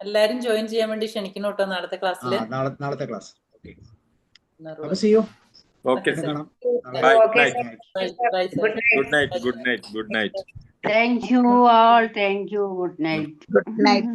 എല്ലാരും ജോയിൻ ചെയ്യാൻ വേണ്ടി ക്ഷണിക്കുന്നു കേട്ടോ നാളത്തെ ക്ലാസ്സിൽ. നാളത്തെ ക്ലാസ്. ഓക്കെ, അപ്പൊ see you. ഓക്കെ, കാണാം. Good night. Thank you all, thank you, good night.